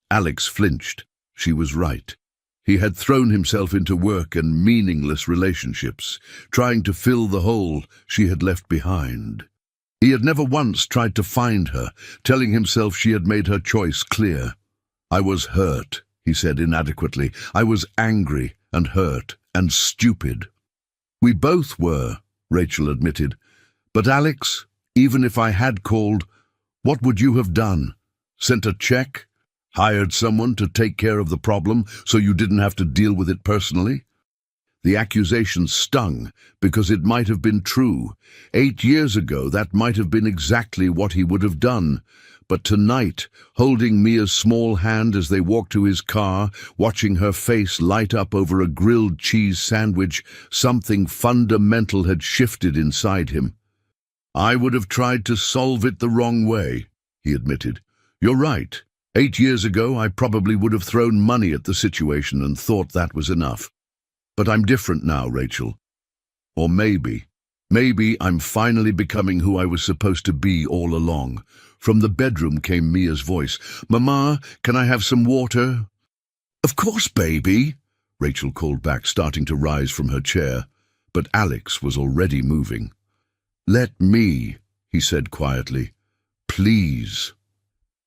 Alex flinched. She was right. He had thrown himself into work and meaningless relationships, trying to fill the hole she had left behind. He had never once tried to find her, telling himself she had made her choice clear. "I was hurt," he said inadequately. I was angry and hurt and stupid. We both were, Rachel admitted. But Alex, even if I had called, what would you have done? Sent a check? Hired someone to take care of the problem so you didn't have to deal with it personally? The accusation stung because it might have been true. 8 years ago, that might have been exactly what he would have done. But tonight, holding Mia's small hand as they walked to his car, watching her face light up over a grilled cheese sandwich, something fundamental had shifted inside him. I would have tried to solve it the wrong way, he admitted. You're right. 8 years ago, I probably would have thrown money at the situation and thought that was enough. But I'm different now, Rachel. Or maybe I'm finally becoming who I was supposed to be all along. From the bedroom came Mia's voice. Mama, can I have some water? Of course, baby, Rachel called back, starting to rise from her chair. But Alex was already moving. Let me, he said quietly. Please.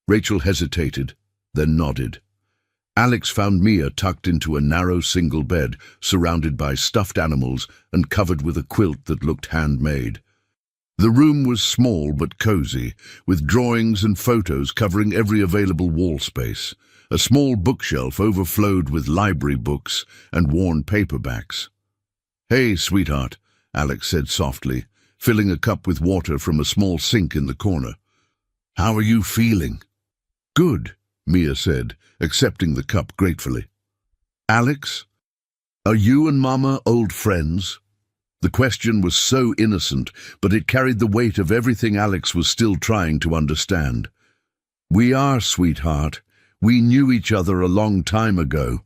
Rachel hesitated, then nodded. Alex found Mia tucked into a narrow single bed, surrounded by stuffed animals and covered with a quilt that looked handmade. The room was small but cozy, with drawings and photos covering every available wall space. A small bookshelf overflowed with library books and worn paperbacks. Hey, sweetheart, Alex said softly, filling a cup with water from a small sink in the corner. How are you feeling? Good, Mia said, accepting the cup gratefully. Alex, are you and Mama old friends? The question was so innocent, but it carried the weight of everything Alex was still trying to understand. We are, sweetheart. We knew each other a long time ago.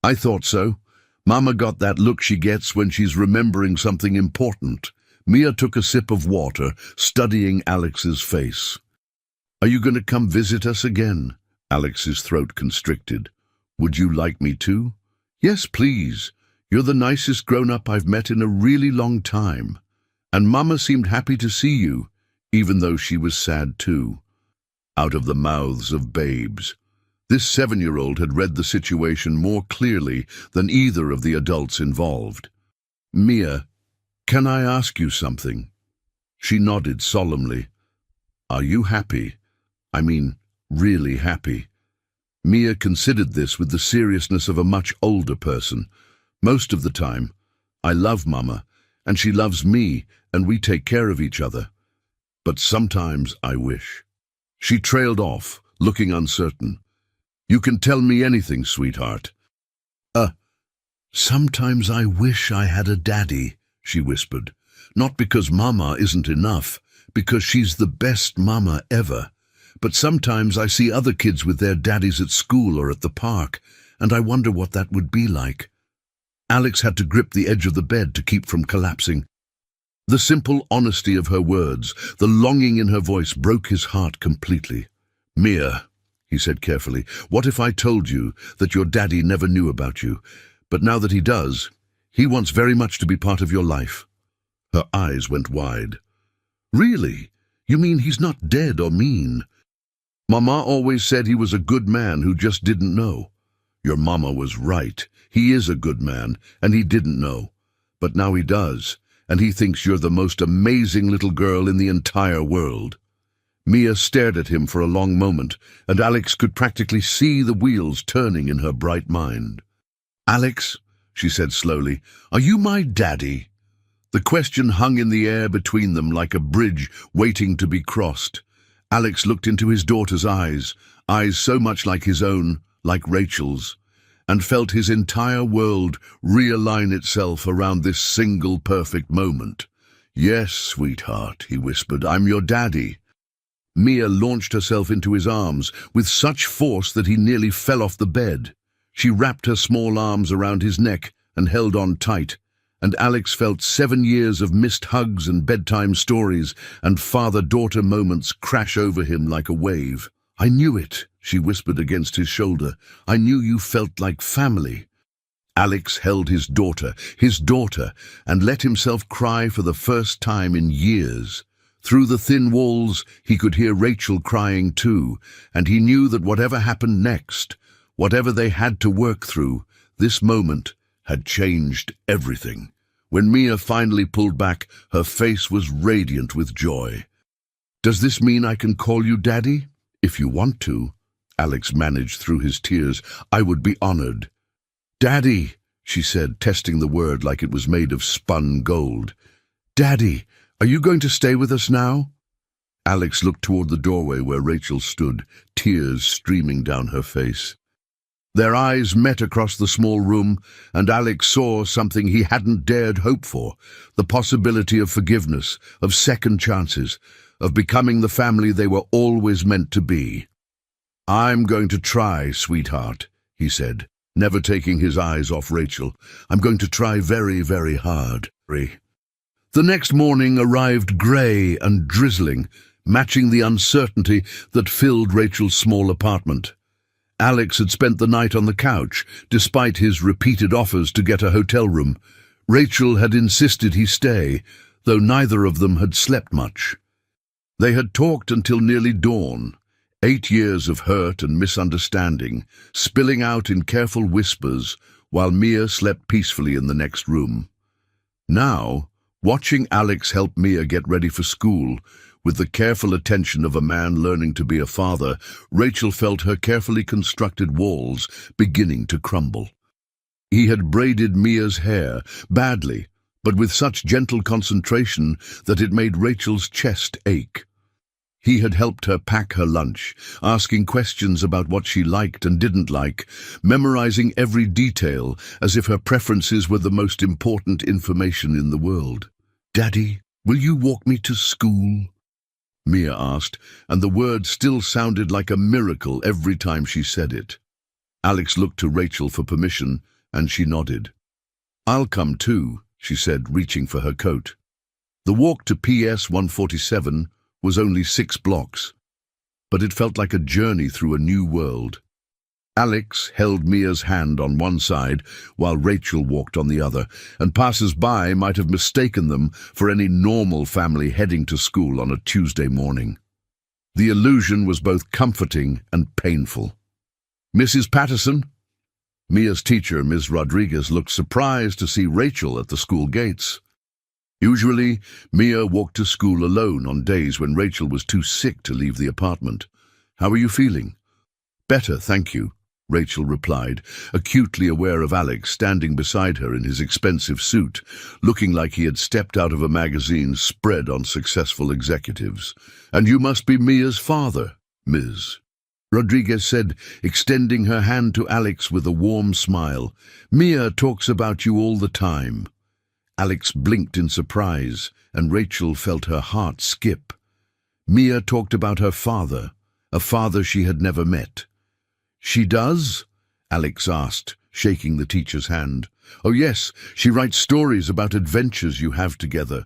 I thought so. Mama got that look she gets when she's remembering something important. Mia took a sip of water, studying Alex's face. Are you going to come visit us again? Alex's throat constricted. Would you like me to? Yes, please. You're the nicest grown-up I've met in a really long time. And Mama seemed happy to see you, even though she was sad too. Out of the mouths of babes. This 7-year-old had read the situation more clearly than either of the adults involved. Mia, can I ask you something? She nodded solemnly. Are you happy? I mean, really happy. Mia considered this with the seriousness of a much older person. Most of the time, I love Mama, and she loves me, and we take care of each other. But sometimes I wish. She trailed off, looking uncertain. You can tell me anything, sweetheart. Sometimes I wish I had a daddy, she whispered. Not because Mama isn't enough, because she's the best Mama ever. But sometimes I see other kids with their daddies at school or at the park, and I wonder what that would be like. Alex had to grip the edge of the bed to keep from collapsing. The simple honesty of her words, the longing in her voice, broke his heart completely. Mia, he said carefully, what if I told you that your daddy never knew about you, but now that he does, he wants very much to be part of your life? Her eyes went wide. Really? You mean he's not dead or mean? Mama always said he was a good man who just didn't know. Your Mama was right. He is a good man, and he didn't know. But now he does, and he thinks you're the most amazing little girl in the entire world. Mia stared at him for a long moment, and Alex could practically see the wheels turning in her bright mind. Alex, she said slowly, are you my daddy? The question hung in the air between them like a bridge waiting to be crossed. Alex looked into his daughter's eyes so much like his own, like Rachel's, and felt his entire world realign itself around this single perfect moment. Yes, sweetheart, he whispered, I'm your daddy. Mia launched herself into his arms with such force that he nearly fell off the bed. She wrapped her small arms around his neck and held on tight, and Alex felt 7 years of missed hugs and bedtime stories and father-daughter moments crash over him like a wave. I knew it, she whispered against his shoulder. I knew you felt like family. Alex held his daughter, and let himself cry for the first time in years. Through the thin walls, he could hear Rachel crying too, and he knew that whatever happened next, Whatever they had to work through, this moment had changed everything. When Mia finally pulled back, her face was radiant with joy. "Does this mean I can call you Daddy?" "If you want to," Alex managed through his tears. "I would be honored." "Daddy," she said, testing the word like it was made of spun gold. "Daddy, are you going to stay with us now?" Alex looked toward the doorway where Rachel stood, tears streaming down her face. Their eyes met across the small room, and Alex saw something he hadn't dared hope for, the possibility of forgiveness, of second chances, of becoming the family they were always meant to be. "I'm going to try, sweetheart," he said, never taking his eyes off Rachel. "I'm going to try very, very hard." The next morning arrived grey and drizzling, matching the uncertainty that filled Rachel's small apartment. Alex had spent the night on the couch, despite his repeated offers to get a hotel room. Rachel had insisted he stay, though neither of them had slept much. They had talked until nearly dawn, 8 years of hurt and misunderstanding, spilling out in careful whispers while Mia slept peacefully in the next room. Now, watching Alex help Mia get ready for school, with the careful attention of a man learning to be a father, Rachel felt her carefully constructed walls beginning to crumble. He had braided Mia's hair, badly, but with such gentle concentration that it made Rachel's chest ache. He had helped her pack her lunch, asking questions about what she liked and didn't like, memorizing every detail as if her preferences were the most important information in the world. "Daddy, will you walk me to school?" Mia asked, and the word still sounded like a miracle every time she said it. Alex looked to Rachel for permission, and she nodded. "I'll come too," she said, reaching for her coat. The walk to PS 147 was only 6 blocks, but it felt like a journey through a new world. Alex held Mia's hand on one side while Rachel walked on the other, and passers-by might have mistaken them for any normal family heading to school on a Tuesday morning. The illusion was both comforting and painful. "Mrs. Patterson?" Mia's teacher, Ms. Rodriguez, looked surprised to see Rachel at the school gates. Usually, Mia walked to school alone on days when Rachel was too sick to leave the apartment. "How are you feeling?" "Better, thank you," Rachel replied, acutely aware of Alex standing beside her in his expensive suit, looking like he had stepped out of a magazine spread on successful executives. "And you must be Mia's father, Ms. Rodriguez said, extending her hand to Alex with a warm smile. "Mia talks about you all the time." Alex blinked in surprise, and Rachel felt her heart skip. Mia talked about her father, a father she had never met. "She does?" Alex asked, shaking the teacher's hand. "Oh yes, she writes stories about adventures you have together.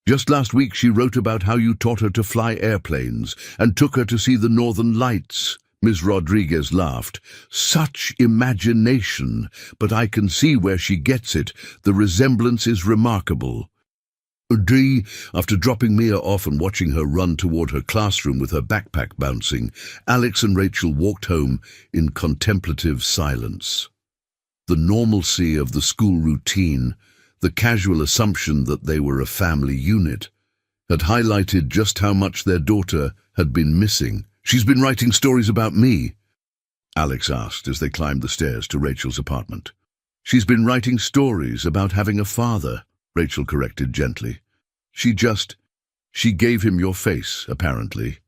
Just last week she wrote about how you taught her to fly airplanes and took her to see the Northern Lights." Ms. Rodriguez laughed. "Such imagination, but I can see where she gets it. The resemblance is remarkable." After dropping Mia off and watching her run toward her classroom with her backpack bouncing, Alex and Rachel walked home in contemplative silence. The normalcy of the school routine, the casual assumption that they were a family unit, had highlighted just how much their daughter had been missing. "She's been writing stories about me?" Alex asked as they climbed the stairs to Rachel's apartment. "She's been writing stories about having a father," Rachel corrected gently. She gave him your face, apparently."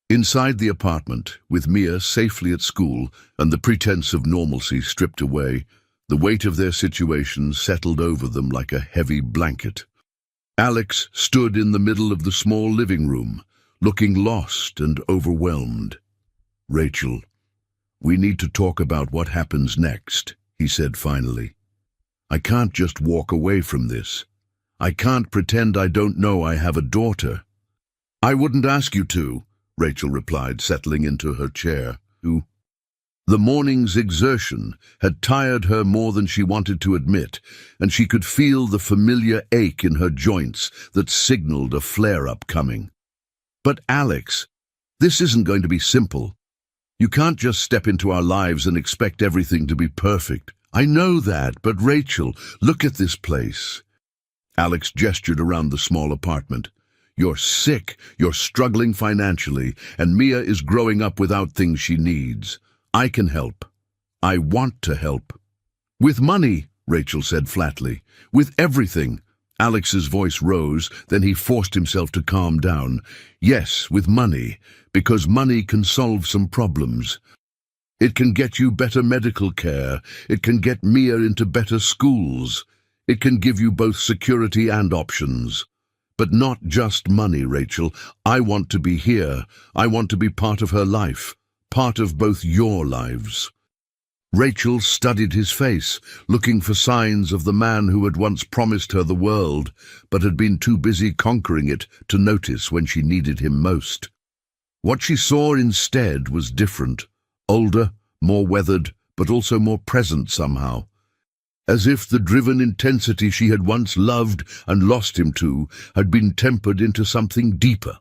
Inside the apartment, with Mia safely at school and the pretense of normalcy stripped away, the weight of their situation settled over them like a heavy blanket. Alex stood in the middle of the small living room, looking lost and overwhelmed. "Rachel, we need to talk about what happens next," he said finally. "I can't just walk away from this. I can't pretend I don't know I have a daughter." "I wouldn't ask you to," Rachel replied, settling into her chair. The morning's exertion had tired her more than she wanted to admit, and she could feel the familiar ache in her joints that signaled a flare-up coming. "But Alex, this isn't going to be simple. You can't just step into our lives and expect everything to be perfect. I know that, but Rachel, look at this place. Alex gestured around the small apartment. You're sick, you're struggling financially, and Mia is growing up without things she needs. I can help. I want to help. With money, Rachel said flatly. With everything. Alex's voice rose, then he forced himself to calm down. Yes, with money, because money can solve some problems. It can get you better medical care. It can get Mia into better schools. It can give you both security and options. But not just money, Rachel. I want to be here. I want to be part of her life, part of both your lives. Rachel studied his face, looking for signs of the man who had once promised her the world, but had been too busy conquering it to notice when she needed him most. What she saw instead was different, older, more weathered, but also more present somehow. As if the driven intensity she had once loved and lost him to had been tempered into something deeper.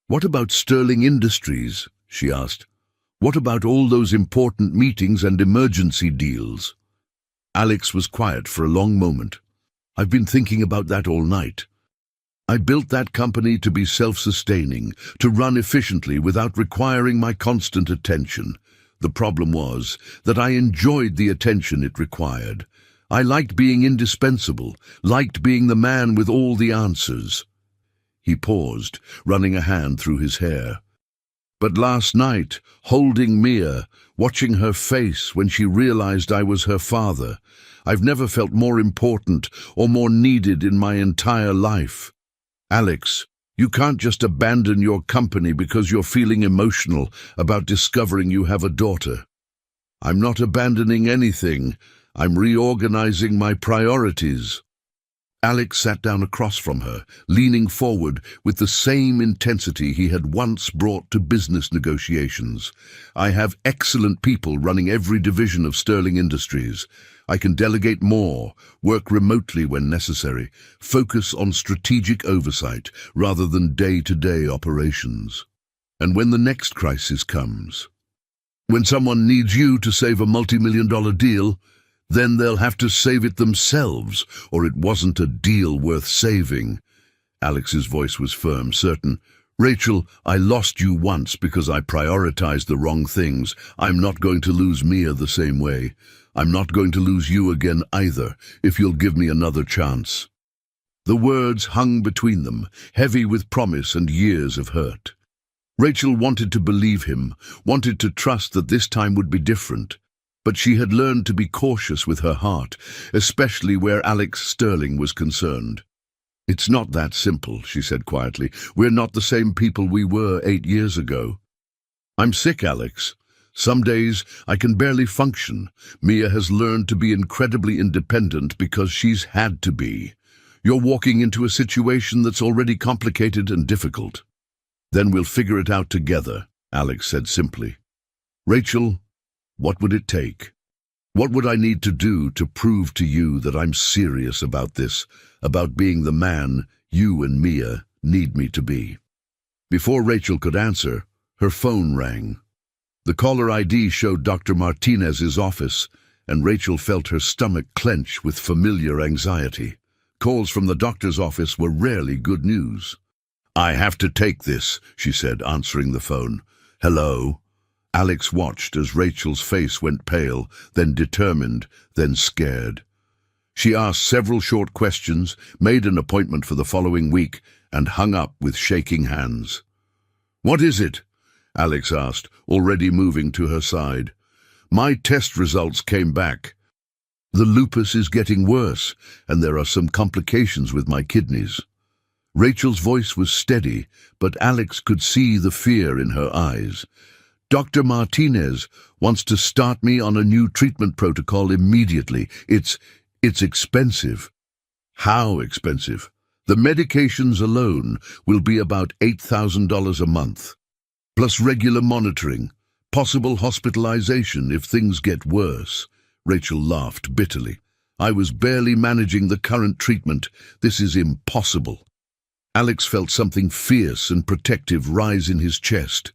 "What about Sterling Industries?" she asked. "What about all those important meetings and emergency deals?" Alex was quiet for a long moment. "I've been thinking about that all night. I built that company to be self-sustaining, to run efficiently without requiring my constant attention. The problem was that I enjoyed the attention it required. I liked being indispensable, liked being the man with all the answers." He paused, running a hand through his hair. "But last night, holding Mia, watching her face when she realized I was her father, I've never felt more important or more needed in my entire life. Alex, you can't just abandon your company because you're feeling emotional about discovering you have a daughter." "I'm not abandoning anything. I'm reorganizing my priorities." Alex sat down across from her, leaning forward with the same intensity he had once brought to business negotiations. "I have excellent people running every division of Sterling Industries. I can delegate more, work remotely when necessary, focus on strategic oversight rather than day-to-day operations. And when the next crisis comes, when someone needs you to save a multi-million-dollar deal, then they'll have to save it themselves, or it wasn't a deal worth saving." Alex's voice was firm, certain. "Rachel, I lost you once because I prioritized the wrong things. I'm not going to lose Mia the same way. I'm not going to lose you again either, if you'll give me another chance." The words hung between them, heavy with promise and years of hurt. Rachel wanted to believe him, wanted to trust that this time would be different. But she had learned to be cautious with her heart, especially where Alex Sterling was concerned. "It's not that simple," she said quietly. "We're not the same people we were 8 years ago. I'm sick, Alex. Some days I can barely function. Mia has learned to be incredibly independent because she's had to be. You're walking into a situation that's already complicated and difficult." "Then we'll figure it out together," Alex said simply. "Rachel, what would it take? What would I need to do to prove to you that I'm serious about this, about being the man you and Mia need me to be?" Before Rachel could answer, her phone rang. The caller ID showed Dr. Martinez's office, and Rachel felt her stomach clench with familiar anxiety. Calls from the doctor's office were rarely good news. "I have to take this," she said, answering the phone. "Hello?" Alex watched as Rachel's face went pale, then determined, then scared. She asked several short questions, made an appointment for the following week, and hung up with shaking hands. "What is it?" Alex asked, already moving to her side. "My test results came back. The lupus is getting worse, and there are some complications with my kidneys." Rachel's voice was steady, but Alex could see the fear in her eyes. "Dr. Martinez wants to start me on a new treatment protocol immediately. It's expensive." "How expensive?" "The medications alone will be about $8,000 a month, plus regular monitoring, possible hospitalization if things get worse." Rachel laughed bitterly. "I was barely managing the current treatment. This is impossible." Alex felt something fierce and protective rise in his chest.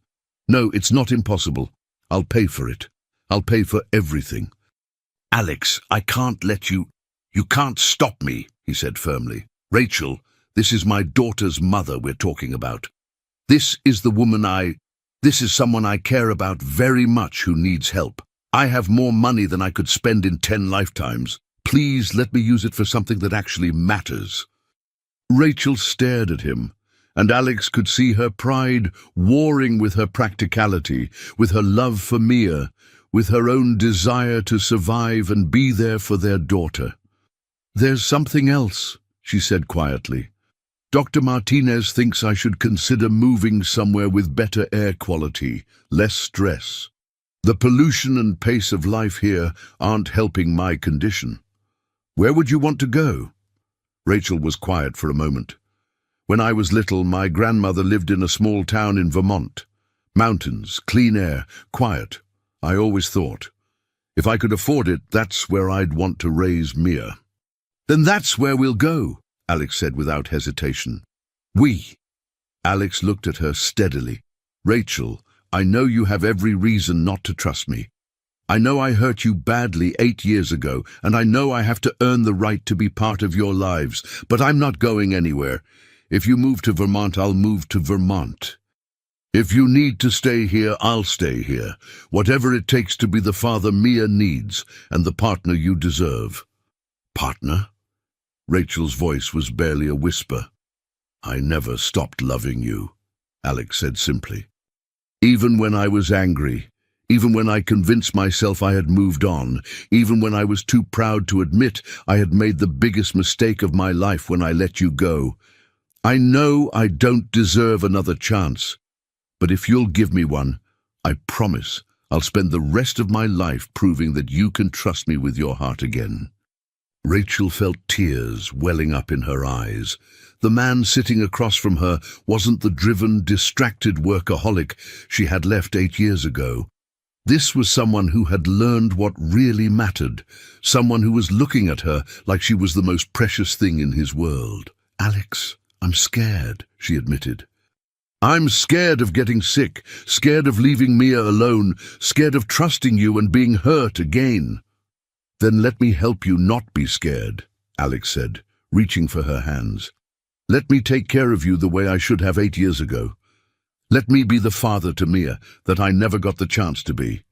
"No, it's not impossible. I'll pay for it. I'll pay for everything. Alex, I can't let you. You can't stop me, he said firmly. Rachel, this is my daughter's mother we're talking about. This is someone I care about very much who needs help. I have more money than I could spend in 10 lifetimes. Please let me use it for something that actually matters. Rachel stared at him, and Alex could see her pride warring with her practicality, with her love for Mia, with her own desire to survive and be there for their daughter. There's something else, she said quietly. Dr. Martinez thinks I should consider moving somewhere with better air quality, less stress. The pollution and pace of life here aren't helping my condition. Where would you want to go? Rachel was quiet for a moment. When I was little, my grandmother lived in a small town in Vermont. Mountains, clean air, quiet. I always thought, if I could afford it, that's where I'd want to raise Mia. Then that's where we'll go, Alex said without hesitation. We. Alex looked at her steadily. Rachel, I know you have every reason not to trust me. I know I hurt you badly 8 years ago, and I know I have to earn the right to be part of your lives, but I'm not going anywhere. If you move to Vermont, I'll move to Vermont. If you need to stay here, I'll stay here. Whatever it takes to be the father Mia needs and the partner you deserve. Partner? Rachel's voice was barely a whisper. I never stopped loving you, Alex said simply. Even when I was angry, even when I convinced myself I had moved on, even when I was too proud to admit I had made the biggest mistake of my life when I let you go. I know I don't deserve another chance, but if you'll give me one, I promise I'll spend the rest of my life proving that you can trust me with your heart again. Rachel felt tears welling up in her eyes. The man sitting across from her wasn't the driven, distracted workaholic she had left 8 years ago. This was someone who had learned what really mattered, someone who was looking at her like she was the most precious thing in his world. Alex, I'm scared, she admitted. I'm scared of getting sick, scared of leaving Mia alone, scared of trusting you and being hurt again. Then let me help you not be scared, Alex said, reaching for her hands. Let me take care of you the way I should have 8 years ago. Let me be the father to Mia that I never got the chance to be.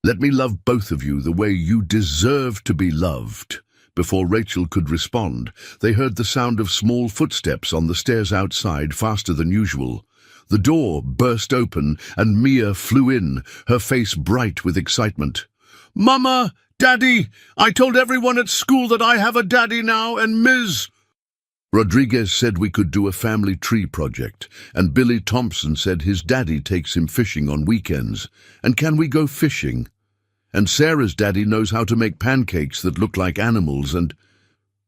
Let me love both of you the way you deserve to be loved. Before Rachel could respond, they heard the sound of small footsteps on the stairs outside, faster than usual. The door burst open and Mia flew in, her face bright with excitement. Mama! Daddy! I told everyone at school that I have a daddy now, and Ms. Rodriguez said we could do a family tree project, and Billy Thompson said his daddy takes him fishing on weekends. And can we go fishing? And Sarah's daddy knows how to make pancakes that look like animals, and...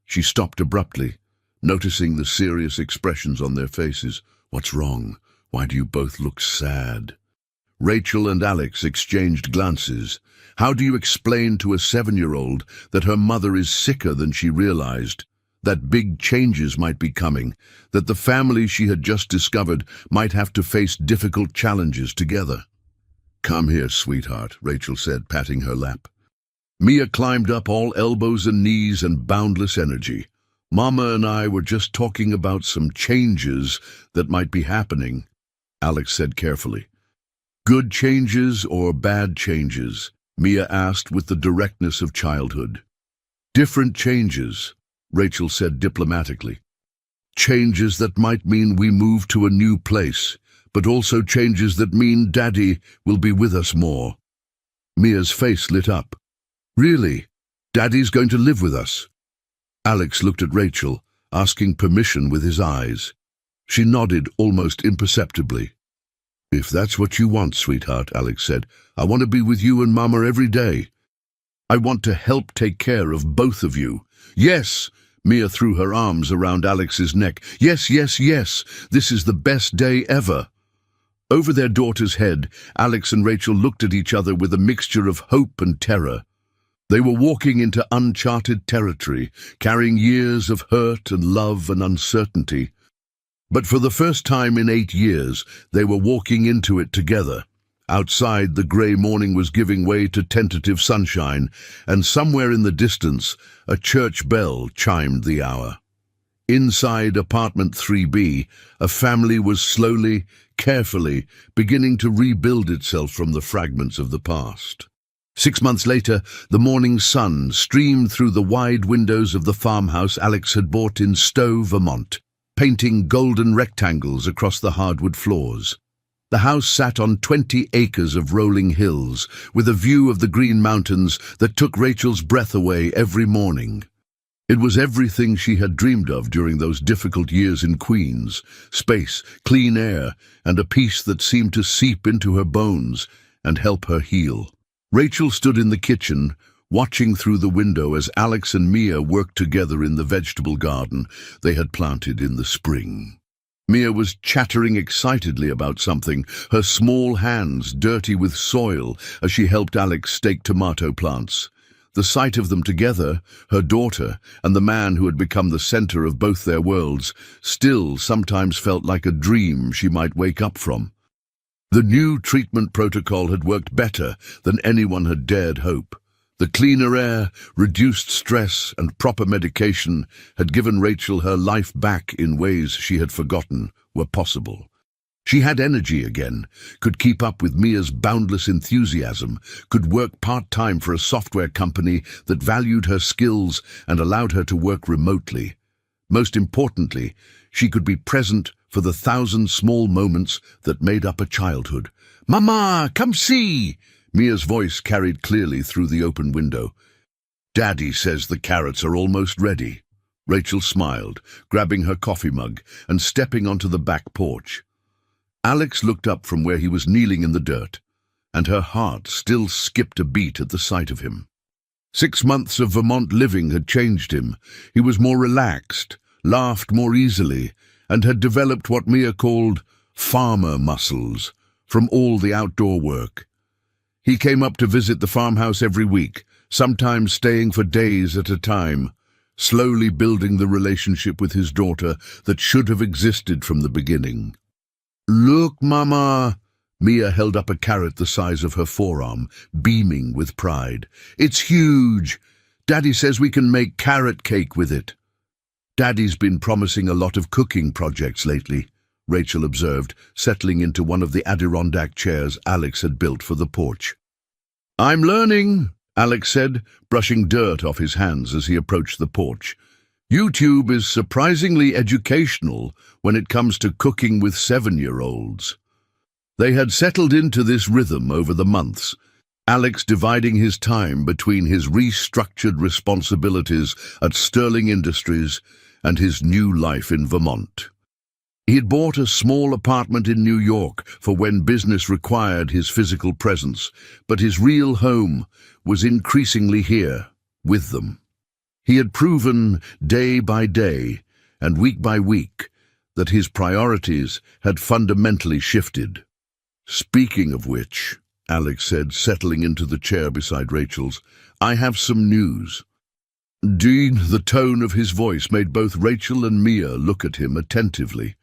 She stopped abruptly, noticing the serious expressions on their faces. What's wrong? Why do you both look sad? Rachel and Alex exchanged glances. How do you explain to a 7-year-old that her mother is sicker than she realized, that big changes might be coming, that the family she had just discovered might have to face difficult challenges together? Come here, sweetheart, Rachel said, patting her lap. Mia climbed up, all elbows and knees and boundless energy. Mama and I were just talking about some changes that might be happening, Alex said carefully. Good changes or bad changes? Mia asked with the directness of childhood. Different changes, Rachel said diplomatically. Changes that might mean we move to a new place, but also changes that mean Daddy will be with us more. Mia's face lit up. Really? Daddy's going to live with us? Alex looked at Rachel, asking permission with his eyes. She nodded almost imperceptibly. If that's what you want, sweetheart, Alex said, I want to be with you and Mama every day. I want to help take care of both of you. Yes, Mia threw her arms around Alex's neck. Yes, yes, yes, this is the best day ever. Over their daughter's head, Alex and Rachel looked at each other with a mixture of hope and terror. They were walking into uncharted territory, carrying years of hurt and love and uncertainty. But for the first time in 8 years, they were walking into it together. Outside, the grey morning was giving way to tentative sunshine, and somewhere in the distance, a church bell chimed the hour. Inside apartment 3B, a family was slowly, carefully, beginning to rebuild itself from the fragments of the past. 6 months later, the morning sun streamed through the wide windows of the farmhouse Alex had bought in Stowe, Vermont, painting golden rectangles across the hardwood floors. The house sat on 20 acres of rolling hills, with a view of the Green Mountains that took Rachel's breath away every morning. It was everything she had dreamed of during those difficult years in Queens: space, clean air, and a peace that seemed to seep into her bones and help her heal. Rachel stood in the kitchen, watching through the window as Alex and Mia worked together in the vegetable garden they had planted in the spring. Mia was chattering excitedly about something, her small hands dirty with soil as she helped Alex stake tomato plants. The sight of them together, her daughter and the man who had become the center of both their worlds, still sometimes felt like a dream she might wake up from. The new treatment protocol had worked better than anyone had dared hope. The cleaner air, reduced stress, and proper medication had given Rachel her life back in ways she had forgotten were possible. She had energy again, could keep up with Mia's boundless enthusiasm, could work part-time for a software company that valued her skills and allowed her to work remotely. Most importantly, she could be present for the 1,000 small moments that made up a childhood. "Mama, come see!" Mia's voice carried clearly through the open window. "Daddy says the carrots are almost ready." Rachel smiled, grabbing her coffee mug and stepping onto the back porch. Alex looked up from where he was kneeling in the dirt, and her heart still skipped a beat at the sight of him. 6 months of Vermont living had changed him. He was more relaxed, laughed more easily, and had developed what Mia called farmer muscles from all the outdoor work. He came up to visit the farmhouse every week, sometimes staying for days at a time, slowly building the relationship with his daughter that should have existed from the beginning. "Look, Mama!" Mia held up a carrot the size of her forearm, beaming with pride. "It's huge! Daddy says we can make carrot cake with it." "Daddy's been promising a lot of cooking projects lately," Rachel observed, settling into one of the Adirondack chairs Alex had built for the porch. "I'm learning," Alex said, brushing dirt off his hands as he approached the porch. "YouTube is surprisingly educational when it comes to cooking with 7-year-olds. They had settled into this rhythm over the months, Alex dividing his time between his restructured responsibilities at Sterling Industries and his new life in Vermont. He had bought a small apartment in New York for when business required his physical presence, but his real home was increasingly here, with them. He had proven day by day and week by week that his priorities had fundamentally shifted. "Speaking of which," Alex said, settling into the chair beside Rachel's, "I have some news." The tone of his voice made both Rachel and Mia look at him attentively.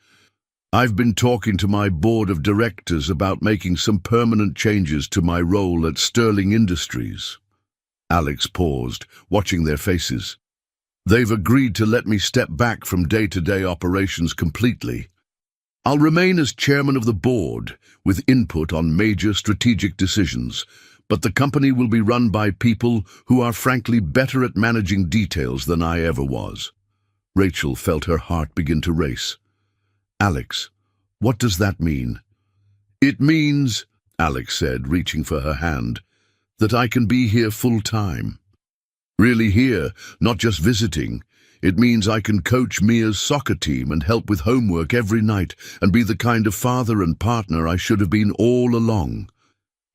"I've been talking to my board of directors about making some permanent changes to my role at Sterling Industries." Alex paused, watching their faces. "They've agreed to let me step back from day-to-day operations completely. I'll remain as chairman of the board, with input on major strategic decisions, but the company will be run by people who are frankly better at managing details than I ever was." Rachel felt her heart begin to race. "Alex, what does that mean?" "It means," Alex said, reaching for her hand, "that I can be here full-time. Really here, not just visiting. It means I can coach Mia's soccer team and help with homework every night and be the kind of father and partner I should have been all along."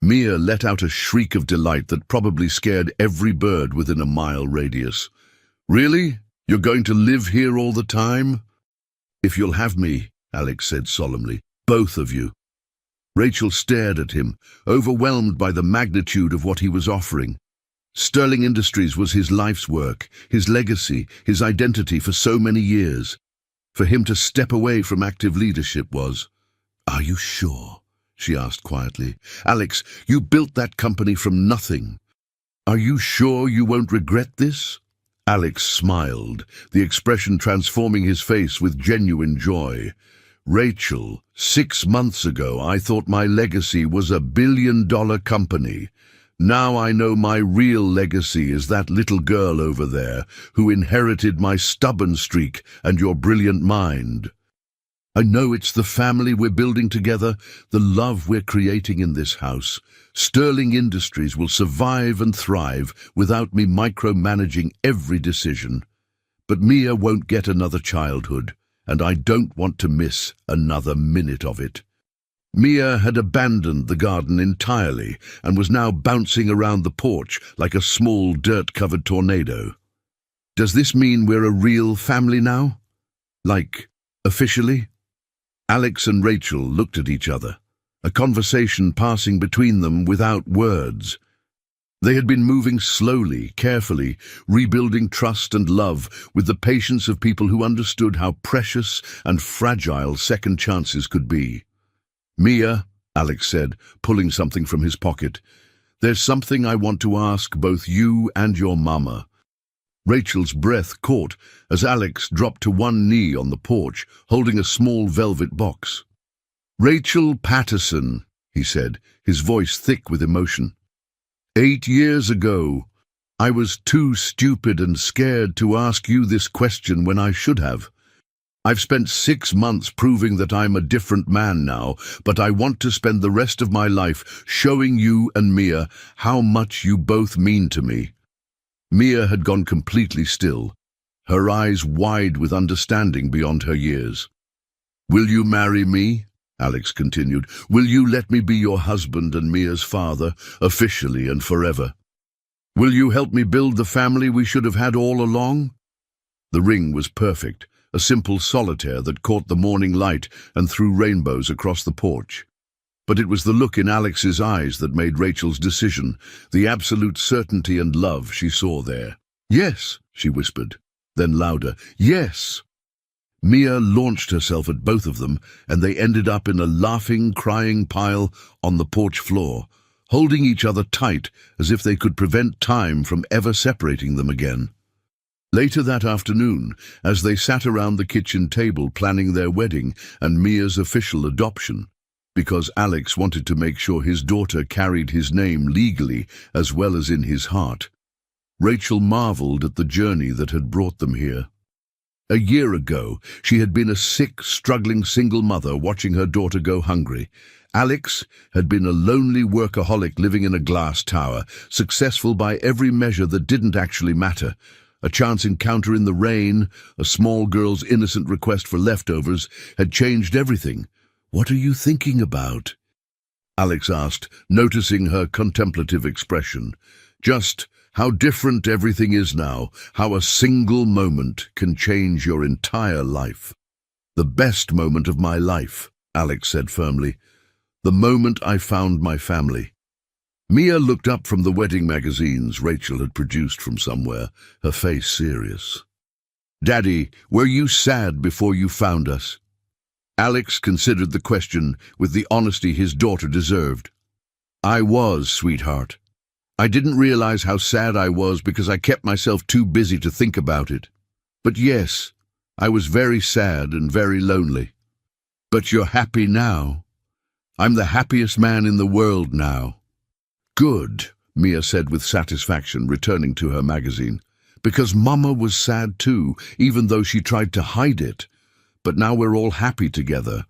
Mia let out a shriek of delight that probably scared every bird within a mile radius. "Really? You're going to live here all the time?" "If you'll have me," Alex said solemnly, "both of you." Rachel stared at him, overwhelmed by the magnitude of what he was offering. Sterling Industries was his life's work, his legacy, his identity for so many years. For him to step away from active leadership was— "Are you sure?" she asked quietly. "Alex, you built that company from nothing. Are you sure you won't regret this?" Alex smiled, the expression transforming his face with genuine joy. "Rachel, 6 months ago I thought my legacy was a billion-dollar company. Now I know my real legacy is that little girl over there who inherited my stubborn streak and your brilliant mind. I know it's the family we're building together, the love we're creating in this house. Sterling Industries will survive and thrive without me micromanaging every decision. But Mia won't get another childhood, and I don't want to miss another minute of it." Mia had abandoned the garden entirely and was now bouncing around the porch like a small dirt-covered tornado. "Does this mean we're a real family now? Like, officially?" Alex and Rachel looked at each other, a conversation passing between them without words. They had been moving slowly, carefully, rebuilding trust and love with the patience of people who understood how precious and fragile second chances could be. "Mia," Alex said, pulling something from his pocket, "there's something I want to ask both you and your mama." Rachel's breath caught as Alex dropped to one knee on the porch, holding a small velvet box. "Rachel Patterson," he said, his voice thick with emotion. 8 years ago, I was too stupid and scared to ask you this question when I should have. I've spent 6 months proving that I'm a different man now, but I want to spend the rest of my life showing you and Mia how much you both mean to me." Mia had gone completely still, her eyes wide with understanding beyond her years. "Will you marry me?" Alex continued. "Will you let me be your husband and Mia's father, officially and forever? Will you help me build the family we should have had all along?" The ring was perfect, a simple solitaire that caught the morning light and threw rainbows across the porch. But it was the look in Alex's eyes that made Rachel's decision, the absolute certainty and love she saw there. "Yes," she whispered, then louder, "Yes." Mia launched herself at both of them, and they ended up in a laughing, crying pile on the porch floor, holding each other tight as if they could prevent time from ever separating them again. Later that afternoon, as they sat around the kitchen table planning their wedding and Mia's official adoption, because Alex wanted to make sure his daughter carried his name legally as well as in his heart, Rachel marveled at the journey that had brought them here. A year ago, she had been a sick, struggling single mother watching her daughter go hungry. Alex had been a lonely workaholic living in a glass tower, successful by every measure that didn't actually matter. A chance encounter in the rain, a small girl's innocent request for leftovers, had changed everything. "What are you thinking about?" Alex asked, noticing her contemplative expression. "Just how different everything is now, how a single moment can change your entire life." "The best moment of my life," Alex said firmly. "The moment I found my family." Mia looked up from the wedding magazines Rachel had produced from somewhere, her face serious. "Daddy, were you sad before you found us?" Alex considered the question with the honesty his daughter deserved. "I was, sweetheart. I didn't realize how sad I was because I kept myself too busy to think about it. But yes, I was very sad and very lonely. But you're happy now. I'm the happiest man in the world now." "Good," Mia said with satisfaction, returning to her magazine. "Because Mama was sad too, even though she tried to hide it. But now we're all happy together."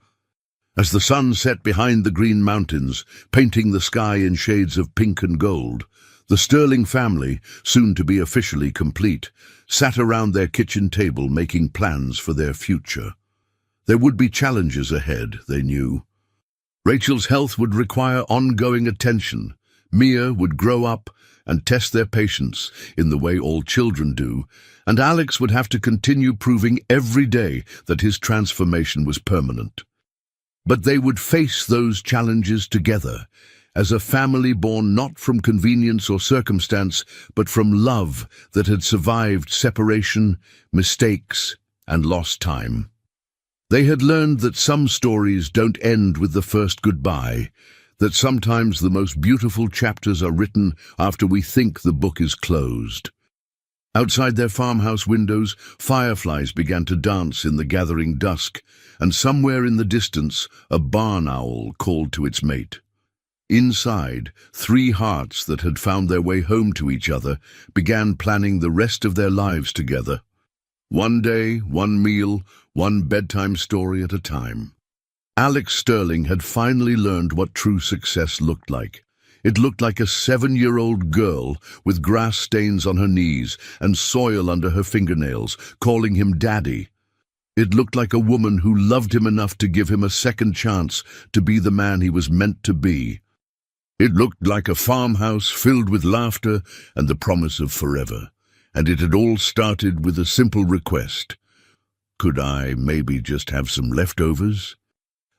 As the sun set behind the green mountains, painting the sky in shades of pink and gold, the Sterling family, soon to be officially complete, sat around their kitchen table making plans for their future. There would be challenges ahead, they knew. Rachel's health would require ongoing attention. Mia would grow up and test their patience in the way all children do, and Alex would have to continue proving every day that his transformation was permanent. But they would face those challenges together, as a family born not from convenience or circumstance, but from love that had survived separation, mistakes, and lost time. They had learned that some stories don't end with the first goodbye, that sometimes the most beautiful chapters are written after we think the book is closed. Outside their farmhouse windows, fireflies began to dance in the gathering dusk, and somewhere in the distance, a barn owl called to its mate. Inside, three hearts that had found their way home to each other began planning the rest of their lives together. One day, one meal, one bedtime story at a time. Alex Sterling had finally learned what true success looked like. It looked like a 7-year-old girl with grass stains on her knees and soil under her fingernails, calling him Daddy. It looked like a woman who loved him enough to give him a second chance to be the man he was meant to be. It looked like a farmhouse filled with laughter and the promise of forever. And it had all started with a simple request. Could I maybe just have some leftovers?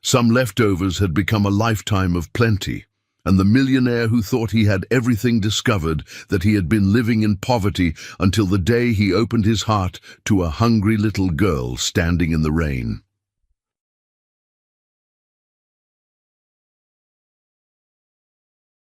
Some leftovers had become a lifetime of plenty, and the millionaire who thought he had everything discovered that he had been living in poverty until the day he opened his heart to a hungry little girl standing in the rain.